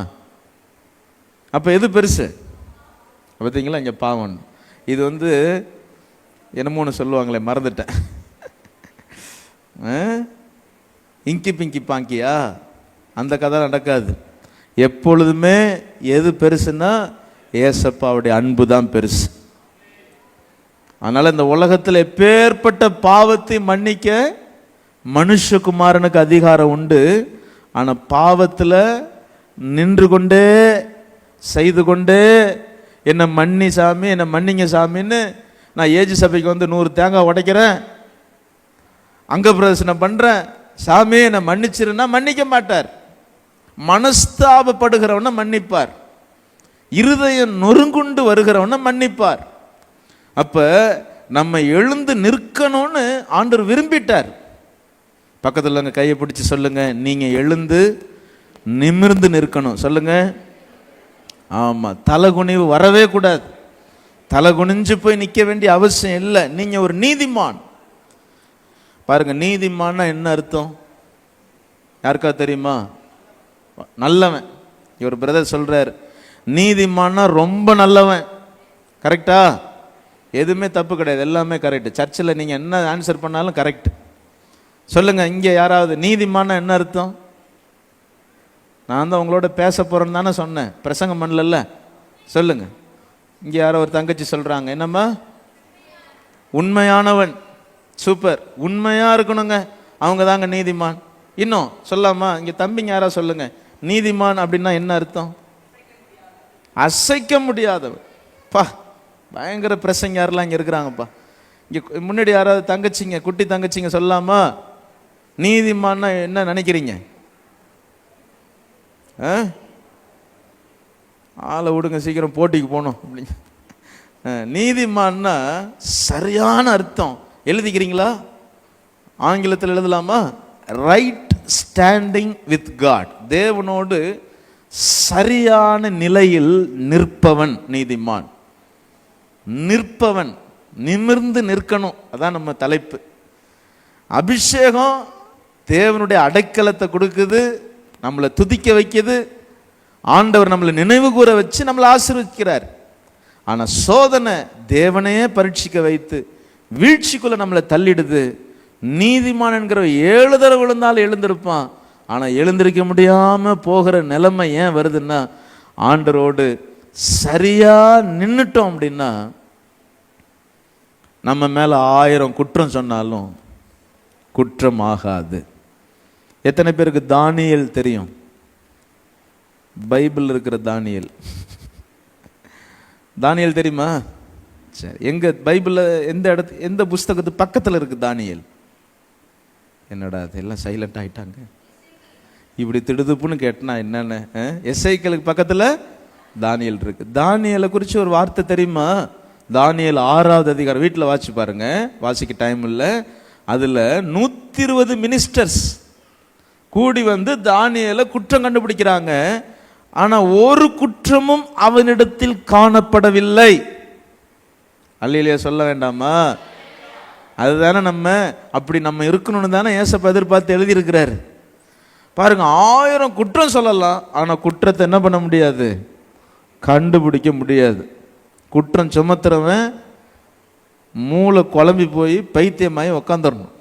அப்போ எது பெருசு? பார்த்தீங்களா, இங்கே பாவம். இது என்னமோன்னு சொல்லுவாங்களே, மறந்துட்டேன். இங்கி பிங்கி பாங்கியா, அந்த கதை நடக்காது. எப்பொழுதுமே எது பெருசுன்னா ஏசப்பாவுடைய அன்பு தான் பெருசு. அதனால இந்த உலகத்தில் எப்பேற்பட்ட பாவத்தை மன்னிக்க மனுஷகுமாரனுக்கு அதிகாரம் உண்டு. ஆனால் பாவத்தில் நின்று கொண்டே செய்து கொண்டே என்னை மன்னி சாமி, என்னை மன்னிங்க சாமின்னு நான் ஏஜி சபைக்கு வந்து 100 தேங்காய் உடைக்கிறேன், அங்க பிரதர்சனம் பண்றேன், சாமி என்னை மன்னிச்சிருன்னா மன்னிக்க மாட்டார். மனஸ்தாபப்படுகிறவன மன்னிப்பார், இருதயம் நொறுங்குண்டு வருகிறவன மன்னிப்பார். அப்ப நம்ம எழுந்து நிற்கணும்னு ஆண்டவர் விரும்பிட்டார். பக்கத்துல அங்க கையை பிடிச்சு சொல்லுங்க, நீங்க எழுந்து நிமிர்ந்து நிற்கணும். சொல்லுங்க. ஆமா, தலகுனிவு வரவே கூடாது. தலை குனிஞ்சு போய் நிற்க வேண்டிய அவசியம் இல்லை. நீங்க ஒரு நீதிமான். பாருங்க, நீதிமான்னா என்ன அர்த்தம் யாருக்கா தெரியுமா? நல்லவன். இவர் பிரதர் சொல்றார், நீதிமான்னா ரொம்ப நல்லவன். கரெக்டா? எதுவுமே தப்பு கிடையாது, எல்லாமே கரெக்ட். சர்ச்சில் நீங்க என்ன ஆன்சர் பண்ணாலும் கரெக்ட். சொல்லுங்க, இங்க யாராவது நீதிமான்னா என்ன அர்த்தம்? நான் தான் உங்களோட பேச போறேன்னு தானே சொன்னேன், பிரசங்கம் பண்ணல. சொல்லுங்க. இங்க யாரோ ஒரு தங்கச்சி சொல்றாங்க, என்னம்மா? உண்மையானவன். சூப்பர், உண்மையா இருக்கணுங்க, அவங்க தாங்க நீதிமான். இன்னும் சொல்லாமா? இங்க தம்பிங்க யாரா சொல்லுங்க, நீதிமான் அப்படின்னா என்ன அர்த்தம்? அசைக்க முடியாதவன். பா, பயங்கர பிரசங்க யாரெல்லாம் இங்க இருக்கிறாங்கப்பா. இங்க முன்னாடி யாராவது தங்கச்சிங்க, குட்டி தங்கச்சிங்க சொல்லாமா? நீதிமான்னா என்ன நினைக்கிறீங்க? ஆளை விடுங்க, சீக்கிரம் போட்டிக்கு போகணும் அப்படிங்க. நீதிமான்னா சரியான அர்த்தம் எழுதிக்கிறீங்களா? ஆங்கிலத்தில் எழுதலாமா? Right standing with God. தேவனோடு சரியான நிலையில் நிற்பவன் நீதிமான். நிற்பவன், நிமிர்ந்து நிற்கணும். அதான் நம்ம தலைப்பு. அபிஷேகம் தேவனுடைய அடைக்கலத்தை கொடுக்குது, நம்மளை துதிக்க வைக்குது. ஆண்டவர் நம்மளை நினைவு கூற வச்சு நம்மளை ஆசீர்வதிக்கிறார். ஆனா சோதனை தேவனையே பரீட்சிக்க வைத்து வீழ்ச்சிக்குள்ள நம்மளை தள்ளிடுது. நீதிமான் என்கிற 7 தடவை விழுந்தாலும் எழுந்திருப்பான். ஆனா எழுந்திருக்க முடியாம போகிற நிலைமை ஏன் வருதுன்னா, ஆண்டவரோடு சரியா நின்னுட்டோம் அப்படின்னா, நம்ம மேல 1000 குற்றம் சொன்னாலும் குற்றம் ஆகாது. எத்தனை பேருக்கு தானியேல் தெரியும்? பைபிள் இருக்கிற தானியேல். தானியேல் தெரியுமா? சரி, எங்க பைபிள்ல எந்த இடத்து, எந்த புஸ்தகத்து பக்கத்தில் இருக்கு தானியேல்? என்னடா அது எல்லாம் சைலண்ட் ஆயிட்டாங்க, இப்படி திடுதுப்புன்னு கேட்டனா என்னன்னு? எஸ்ஐக்களுக்கு பக்கத்தில் தானியேல் இருக்கு. தானியேலை குறித்து ஒரு வார்த்தை தெரியுமா? தானியேல் 6வது அதிகாரம், வீட்டில் வாசி பாருங்க, வாசிக்க டைம் இல்லை. அதுல 120 மினிஸ்டர்ஸ் கூடி வந்து தானியேலை குற்றம் கண்டுபிடிக்கிறாங்க. ஆனா ஒரு குற்றமும் அவனிடத்தில் காணப்படவில்லை. அல்லேலூயா சொல்ல வேண்டாமா? அதுதானே நம்ம அப்படி நம்ம இருக்கணும்னு தானே ஏசப்பா எதிர்பார்த்து எழுதி இருக்கிறாரு. பாருங்க, 1000 குற்றம் சொல்லலாம், ஆனா குற்றத்தை என்ன பண்ண முடியாது? கண்டுபிடிக்க முடியாது. குற்றம் சுமத்துறவன் மூளை குழம்பி போய் பைத்தியமாயி உக்காந்துடணும்.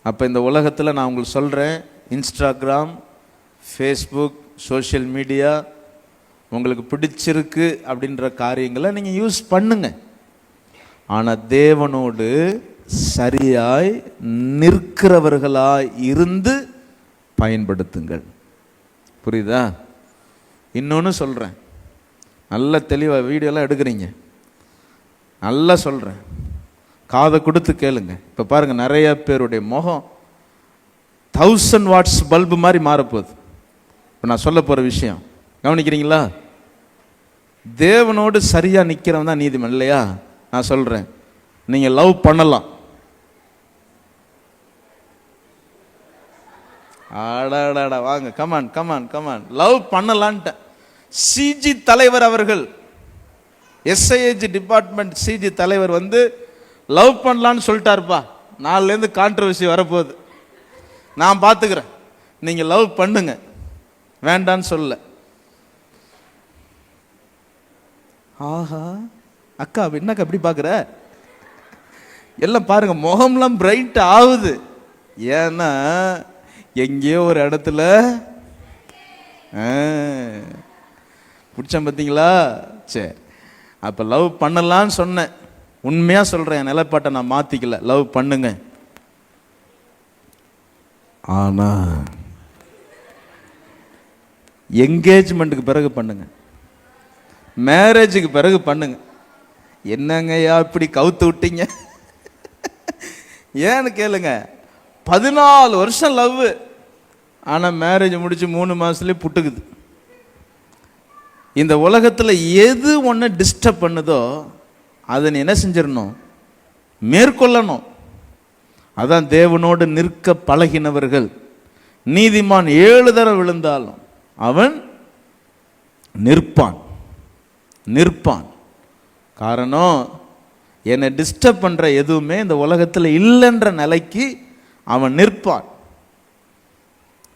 அப்போ இந்த உலகத்தில் நான் உங்களுக்கு சொல்கிறேன், இன்ஸ்டாகிராம், ஃபேஸ்புக், சோஷியல் மீடியா உங்களுக்கு பிடிச்சிருக்கு அப்படின்ற காரியங்களை நீங்கள் யூஸ் பண்ணுங்க. ஆனால் தேவனோடு சரியாய் நிற்கிறவர்களாய் இருந்து பயன்படுத்துங்கள். புரியுதா? இன்னொன்று சொல்கிறேன், நல்ல தெளிவாக வீடியோலாம் எடுக்கிறீங்க, நல்லா சொல்கிறேன், காதை கொடுத்து கேளுங்க. இப்போ பாருங்க, நிறைய பேருடைய முகம் 1000 வாட்ஸ் பல்பு மாதிரி மாறப்போகுது. இப்போ நான் சொல்ல போகிற விஷயம் கவனிக்கிறீங்களா? தேவனோடு சரியாக நிற்கிறவன் தான் நீதிமன் இல்லையா? நான் சொல்கிறேன், நீங்கள் லவ் பண்ணலாம். ஆடாடாடா வாங்க, கமான் கமான் கமான், லவ் பண்ணலான்ட்ட. சிஜி தலைவர் அவர்கள், எஸ்ஐஏஜி டிபார்ட்மெண்ட் சிஜி தலைவர் வந்து லவ் பண்ணலான்னு சொல்லிட்டாருப்பா. நாலுலேருந்து கான்ட்ரவர்சி வரப்போகுது, நான் பார்த்துக்கிறேன், நீங்கள் லவ் பண்ணுங்க, வேண்டான்னு சொல்ல. ஆஹா அக்கா, என்னக்கா அப்படி பார்க்குற? எல்லாம் பாருங்க, முகம்லாம் பிரைட் ஆகுது. ஏன்னா எங்கேயோ ஒரு இடத்துல பிடிச்சேன் பார்த்தீங்களா? சரி, அப்போ லவ் பண்ணலான்னு சொன்னேன். உண்மையாக சொல்கிறேன், என் நிலைப்பாட்டை நான் மாற்றிக்கல. லவ் பண்ணுங்க, ஆனால் என்கேஜ்மெண்ட்டுக்கு பிறகு பண்ணுங்க. மேரேஜுக்கு பிறகு பண்ணுங்க. என்னங்கய்யா இப்படி கவுத்து விட்டீங்க? ஏன்னு கேளுங்க. 14 வருஷம் லவ், ஆனால் மேரேஜ் முடிச்சு 3 மாதத்துலேயே புட்டுக்குது. இந்த உலகத்தில் எது ஒன்று டிஸ்டர்ப் பண்ணுதோ அதை நீ என்ன செஞ்சிடணும்? மேற்கொள்ளணும். அதான் தேவனோடு நிற்க பழகினவர்கள். நீதிமான் 7 தடவை விழுந்தாலும் அவன் நிற்பான். காரணம், என்னை டிஸ்டர்ப் பண்ணுற எதுவுமே இந்த உலகத்தில் இல்லைன்ற நிலைக்கு அவன் நிற்பான்.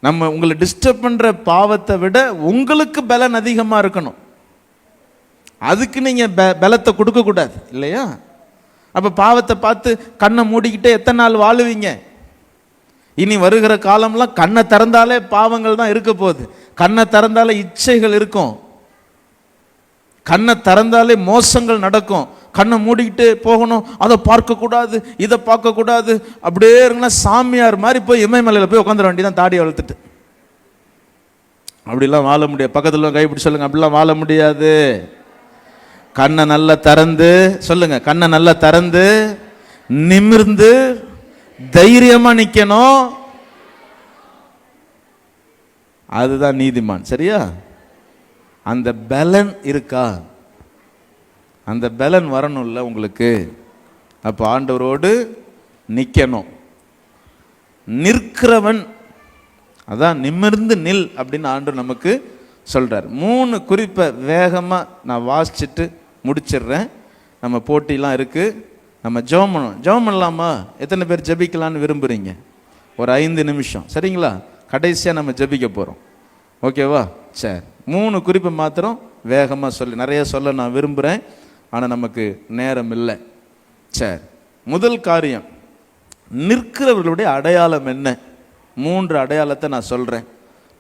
நம்ம உங்களை டிஸ்டர்ப் பண்ணுற பாவத்தை விட உங்களுக்கு பலன் அதிகமாக இருக்கணும். அதுக்கு நீங்கள் பலத்தை கொடுக்கக்கூடாது இல்லையா? அப்போ பாவத்தை பார்த்து கண்ணை மூடிக்கிட்டே எத்தனை நாள் வாழுவீங்க? இனி வருகிற காலம்லாம் கண்ணை திறந்தாலே பாவங்கள் தான் இருக்க போகுது. கண்ணை திறந்தாலே இச்சைகள் இருக்கும். கண்ணை திறந்தாலே மோசங்கள் நடக்கும். கண்ணை மூடிக்கிட்டு போகணும், அதை பார்க்கக்கூடாது, இதை பார்க்கக்கூடாது. அப்படியே இருக்குன்னா சாமியார் மாதிரி போய் இமயமலையில் போய் உட்காந்துட வேண்டியதான், தாடியை வளர்த்துட்டு. அப்படிலாம் வாழ முடியாது. பக்கத்தில் கைப்பிடி சொல்லுங்க, அப்படிலாம் வாழ முடியாது. கண்ணை நல்லா திறந்து சொல்லுங்க, கண்ணை நல்லா திறந்து நிமிர்ந்து தைரியமா நிக்கணும். அதுதான் நீதிமான். சரியா? அந்த பலன் இருக்கா? அந்த பலன் வரணும்ல உங்களுக்கு. அப்போ ஆண்டவரோடு நிக்கணும். நிற்கிறவன், அதான் நிமிர்ந்து நில் அப்படின்னு ஆண்டவர் நமக்கு சொல்றார். 3 குறிப்பை வேகமா நான் வாசிச்சுட்டு முடிச்சிடுறேன். நம்ம போட்டிலாம் இருக்கு. நம்ம ஜெபம் பண்ணலாமா? எத்தனை பேர் ஜெபிக்கலான்னு விரும்புறீங்க? ஒரு 5 நிமிஷம், சரிங்களா? கடைசியாக நம்ம ஜெபிக்க போகிறோம். ஓகேவா? சரி, 3 குறிப்பு மாத்திரம் வேகமாக சொல்லி, நிறைய சொல்ல நான் விரும்புகிறேன், ஆனால் நமக்கு நேரம் இல்லை. சரி, முதல் காரியம், நிற்கிறவர்களுடைய அடையாளம் என்ன? 3 அடையாளத்தை நான் சொல்கிறேன்.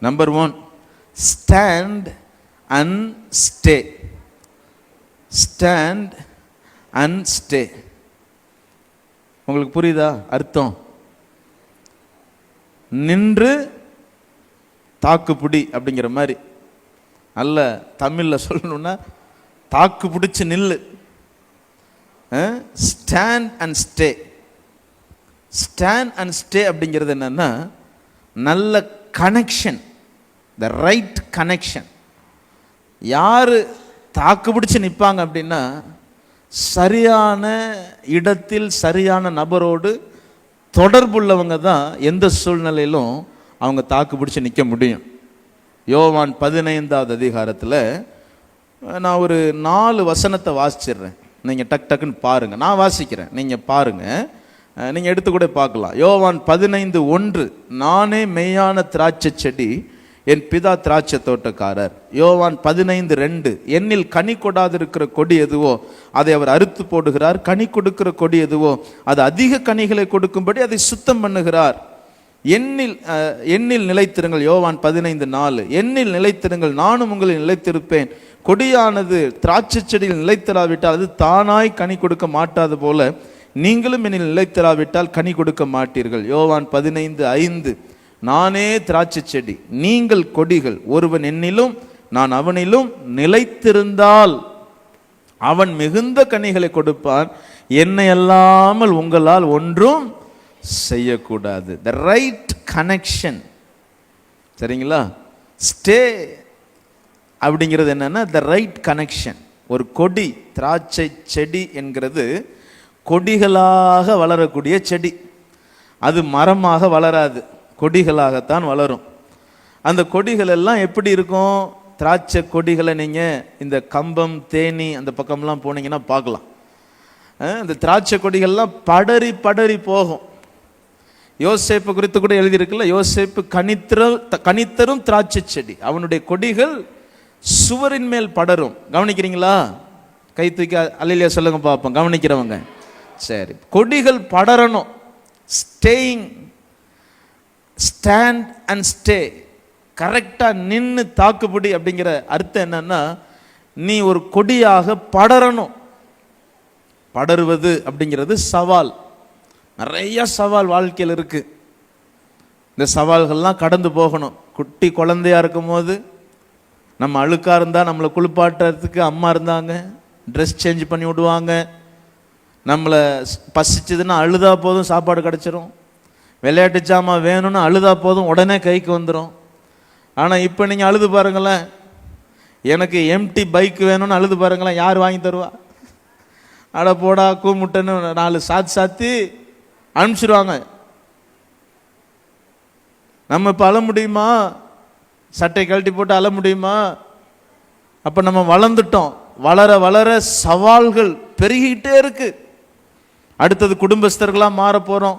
Number 1, stand and stay. Stand and stay. உங்களுக்கு புரியுதா அர்த்தம்? நின்று தாக்குப்பிடி அப்படிங்கிற மாதிரி. அல்ல, தமிழில் சொல்லணும்னா தாக்கு பிடிச்சு நில்லு. Stand and stay. Stand and stay அப்படிங்கிறது என்னன்னா, நல்ல கனெக்ஷன், த ரைட் கனெக்ஷன். யார் தாக்கு பிடிச்சு நிற்பாங்க அப்படின்னா, சரியான இடத்தில் சரியான நபரோடு தொடர்புள்ளவங்க தான் எந்த சூழ்நிலையிலும் அவங்க தாக்கு பிடிச்சி நிற்க முடியும். யோவான் 15வது அதிகாரத்தில் நான் ஒரு 4 வசனத்தை வாசிச்சிடுறேன். நீங்கள் டக்குன்னு பாருங்கள். நான் வாசிக்கிறேன், நீங்கள் பாருங்கள், நீங்கள் எடுத்து கூட பார்க்கலாம். யோவான் 15:1, நானே மெய்யான திராட்சை செடி, என் பிதா திராட்சை தோட்டக்காரர். யோவான் 15:2, என்னில் கனி கொடாதிருக்கிற கொடி எதுவோ அதை அவர் அறுத்து போடுகிறார், கனி கொடுக்கிற கொடி எதுவோ அது அதிக கனிகளை கொடுக்கும்படி அதை சுத்தம் பண்ணுகிறார். எண்ணில் நிலைத்திருங்கள். யோவான் 15:4, எண்ணில் நிலைத்திருங்கள், நானும் உங்களில் நிலைத்திருப்பேன். கொடியானது திராட்சை செடியில் நிலைத்திராவிட்டால் அது தானாய் கனி கொடுக்க மாட்டாது போல நீங்களும் என்னில் நிலைத்திராவிட்டால் கனி கொடுக்க மாட்டீர்கள். யோவான் 15:5, நானே திராட்சை செடி, நீங்கள் கொடிகள். ஒருவன் என்னிலும் நான் அவனிலும் நிலைத்திருந்தால் அவன் மிகுந்த கனிகளை கொடுப்பான். என்னை அல்லாமல் உங்களால் ஒன்றும் செய்யக்கூடாது. The right connection. சரிங்களா? ஸ்டே அப்படிங்கிறது என்னன்னா, த ரைட் கனெக்ஷன். ஒரு கொடி, திராட்சை செடி என்கிறது கொடிகளாக வளரக்கூடிய செடி. அது மரமாக வளராது, கொடிகளாகத்தான் வளரும். அந்த கொடிகள் எல்லாம் எப்படி இருக்கும்? திராட்சை கொடிகளை நீங்கள் இந்த கம்பம், தேனி அந்த பக்கம்லாம் போனீங்கன்னா பார்க்கலாம். இந்த திராட்சை கொடிகள்லாம் படரி படரி போகும். யோசேப்பு குறித்து கூட எழுதியிருக்குல்ல, யோசேப்பு கனித்தரும் திராட்சை செடி, அவனுடைய கொடிகள் சுவரின் மேல் படரும். கவனிக்கிறீங்களா? கை தூக்கி அல்லேலூயா சொல்லுங்க பார்ப்போம், கவனிக்கிறவங்க. சரி, கொடிகள் படரணும். ஸ்டேயிங், ஸ்டாண்ட் அண்ட் ஸ்டே, கரெக்டாக நின்று தாக்குப்பிடி அப்படிங்கிற அர்த்தம் என்னன்னா, நீ ஒரு கொடியாக படரணும். படருவது அப்படிங்கிறது சவால். நிறைய சவால் வாழ்க்கையில் இருக்கு. இந்த சவால்கள்லாம் கடந்து போகணும். குட்டி குழந்தையா இருக்கும் போது நம்ம அழுக்காக இருந்தால் நம்மளை குளிப்பாட்டுறதுக்கு அம்மா இருந்தாங்க, ட்ரெஸ் சேஞ்ச் பண்ணி விடுவாங்க. நம்மளை பசிச்சதுன்னா அழுதா போதும் சாப்பாடு கிடச்சிரும். விளையாட்டு ஜாமான் வேணும்னு அழுதா போதும் உடனே கைக்கு வந்துடும். ஆனால் இப்போ நீங்கள் அழுது பாருங்களேன், எனக்கு எம்டி பைக் வேணும்னு அழுது பாருங்களேன், யார் வாங்கி தருவா? அட போடா கூமுட்டன்னு 4 சாத்தி அனுப்பிச்சிடுவாங்க. நம்ம இப்போ அழ முடியுமா? சட்டை கழட்டி போட்டு அழ முடியுமா? அப்போ நம்ம வளர்ந்துட்டோம். வளர வளர சவால்கள் பெருகிட்டே இருக்கு. அடுத்தது குடும்பஸ்தர்களாக மாற போகிறோம்.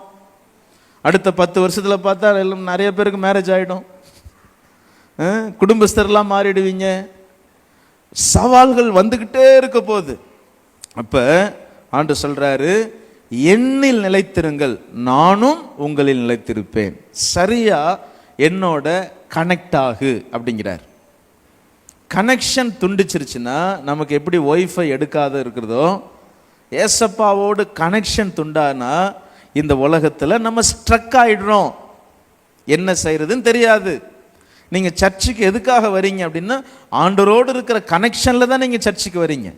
அடுத்த 10 வருஷத்தில் பார்த்தா எல்லாம் நிறைய பேருக்கு மேரேஜ் ஆகிடும். குடும்பஸ்தர்களாக மாறிடுவீங்க. சவால்கள் வந்துக்கிட்டே இருக்க போகுது. அப்போ ஆண்டவர் சொல்கிறாரு, என்னில் நிலைத்திருங்கள், நானும் உங்களில் நிலைத்திருப்பேன். சரியா என்னோட கனெக்ட் ஆகு அப்படிங்கிறார். கனெக்ஷன் துண்டிச்சிருச்சுன்னா நமக்கு எப்படி ஒய்ஃபை எடுக்காத இருக்கிறதோ, ஏசப்பாவோடு கனெக்ஷன் துண்டானா இந்த உலகத்தில் நம்ம ஸ்ட்ரக் ஆகிடுறோம். என்ன செய்யறதுன்னு தெரியாது. நீங்கள் சர்ச்சுக்கு எதுக்காக வரீங்க அப்படின்னா, ஆண்டவரோடு இருக்கிற கனெக்ஷனில் தான் நீங்கள் சர்ச்சுக்கு வரீங்க.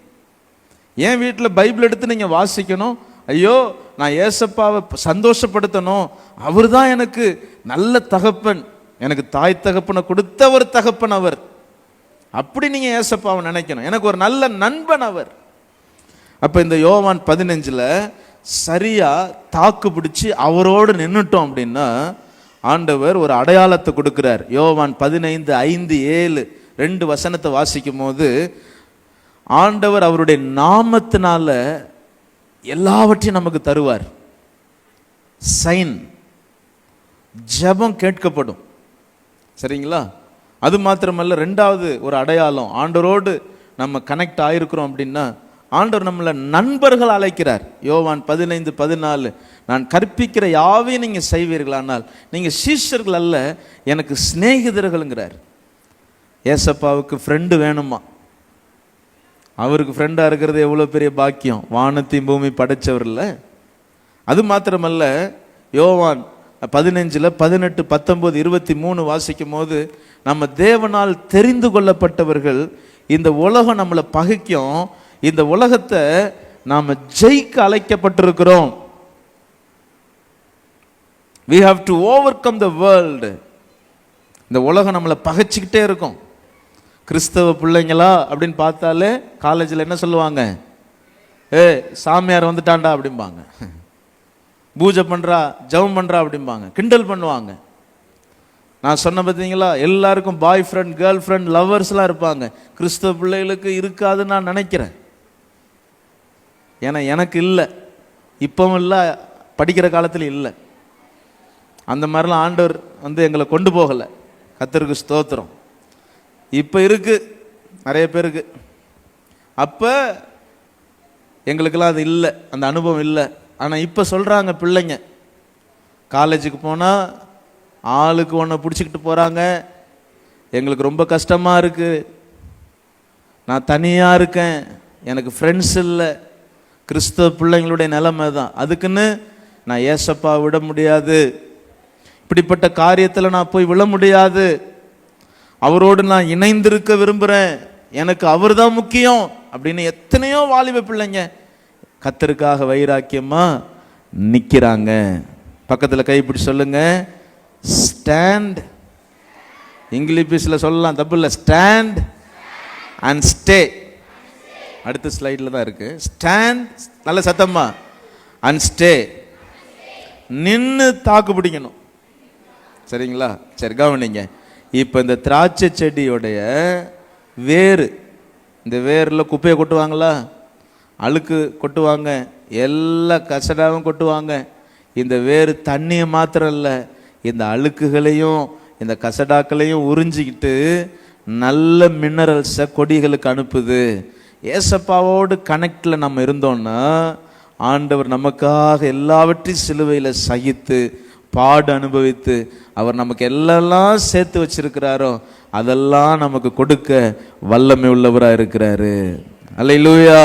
ஏன் வீட்டில் பைபிள் எடுத்து நீங்கள் வாசிக்கணும்? ஐயோ நான் ஏசப்பாவை சந்தோஷப்படுத்தணும், அவர் தான் எனக்கு நல்ல தகப்பன், எனக்கு தாய் தகப்பனை கொடுத்த ஒரு தகப்பன் அவர், அப்படி நீங்கள் ஏசப்பாவை நினைக்கணும். எனக்கு ஒரு நல்ல நண்பன் அவர். அப்போ இந்த யோவான் 15 சரியா தாக்கு பிடிச்சி அவரோடு நின்றுட்டோம் அப்படின்னா ஆண்டவர் ஒரு அடையாளத்தை கொடுக்கிறார். யோவான் 15:5-7 2 வசனத்தை வாசிக்கும் போது ஆண்டவர் அவருடைய நாமத்தினால எல்லாவற்றையும் நமக்கு தருவார். சைன், ஜெபம் கேட்கப்படும். சரிங்களா? அது மாத்திரமல்ல, 2வது ஒரு அடையாளம், ஆண்டவரோடு நம்ம கனெக்ட் ஆகிருக்கிறோம் அப்படின்னா ஆண்டவர் நம்மளை நண்பர்கள் அழைக்கிறார். யோவான் 15:14 நான் கற்பிக்கிற யாவையும் நீங்கள் செய்வீர்களானால் நீங்கள் சீஷர்கள் அல்ல, எனக்கு சிநேகிதர்கள்ங்கிறார். ஏசப்பாவுக்கு ஃப்ரெண்டு வேணுமா? அவருக்கு ஃப்ரெண்டாக இருக்கிறது எவ்வளோ பெரிய பாக்கியம். வானத்தையும் பூமி படைச்சவர் இல்லை. அது மாத்திரமல்ல, யோவான் 15 18 19 23 வாசிக்கும் போது நம்ம தேவனால் தெரிந்து கொள்ளப்பட்டவர்கள், இந்த உலகம் நம்மளை பகைக்கும், இந்த உலகத்தை நாம் ஜெயிக்க அழைக்கப்பட்டிருக்கிறோம். we have to overcome the world. இந்த உலகம் நம்மளை பகைச்சிக்கிட்டே இருக்கும். கிறிஸ்தவ பிள்ளைங்களா அப்படின்னு பார்த்தாலே காலேஜில் என்ன சொல்லுவாங்க? சாமியார் வந்துட்டாண்டா அப்படிம்பாங்க, பூஜை பண்ணுறா ஜெபம் பண்ணுறா அப்படிம்பாங்க, கிண்டல் பண்ணுவாங்க. நான் சொன்ன பார்த்தீங்களா, எல்லாருக்கும் பாய் ஃப்ரெண்ட் கேர்ள் ஃப்ரெண்ட் லவ்வர்ஸ்லாம் இருப்பாங்க. கிறிஸ்தவ பிள்ளைகளுக்கு இருக்காதுன்னு நான் நினைக்கிறேன். ஏன்னா எனக்கு இல்லை, இப்பவும் இல்லை, படிக்கிற காலத்தில் இல்லை. அந்த மாதிரிலாம் ஆண்டவர் எங்களை கொண்டு போகலை. கர்த்தருக்கு ஸ்தோத்திரம். இப்போ இருக்கு நிறைய பேருக்கு. அப்போ எங்களுக்கெல்லாம் அது இல்லை, அந்த அனுபவம் இல்லை. ஆனால் இப்போ சொல்கிறாங்க பிள்ளைங்க, காலேஜுக்கு போனால் ஆளுக்கு ஒன்று பிடிச்சிக்கிட்டு போகிறாங்க, எங்களுக்கு ரொம்ப கஷ்டமாக இருக்குது, நான் தனியாக இருக்கேன், எனக்கு ஃப்ரெண்ட்ஸ் இல்லை. கிறிஸ்தவ பிள்ளைங்களுடைய நிலைமை தான். அதுக்குன்னு நான் ஏசப்பா விட முடியாது, இப்படிப்பட்ட காரியத்தில் நான் போய் விழ முடியாது, அவரோடு நான் இணைந்திருக்க விரும்புகிறேன், எனக்கு அவர் தான் முக்கியம் அப்படின்னு எத்தனையோ வாலிப பிள்ளைங்க கர்த்தருக்காக வைராக்கியமா நிற்கிறாங்க. பக்கத்தில் கைப்பிடி சொல்லுங்க, ஸ்டாண்ட். இங்கிலீஷில் சொல்லலாம், தப்பு இல்லை. Stand and stay. அடுத்த ஸ்லைடில் தான் இருக்கு. ஸ்டாண்ட், நல்ல சத்தமா, அண்ட் ஸ்டே. நின்று தாக்கு பிடிக்கணும். சரிங்களா? சரி, கவனிங்க. இப்போ இந்த திராட்சை செடியோடைய வேறு, இந்த வேரில் குப்பையை கொட்டுவாங்களா, அழுக்கு கொட்டுவாங்க, எல்லா கசடாவும் கொட்டுவாங்க. இந்த வேறு தண்ணியை மாத்திரம் இல்லை, இந்த அழுக்குகளையும் இந்த கசடாக்களையும் உறிஞ்சிக்கிட்டு நல்ல மினரல்ஸை கொடிகளுக்கு அனுப்புது. ஏசப்பாவோடு கனெக்டில் நம்ம இருந்தோம்னா ஆண்டவர் நமக்காக எல்லாவற்றையும் சிலுவையில் சகித்து பாடு அனுபவித்து அவர் நமக்கு எல்லாம் சேர்த்து வச்சிருக்கிறாரோ அதெல்லாம் நமக்கு கொடுக்க வல்லமை உள்ளவராக இருக்கிறாரு. அல்லேலூயா.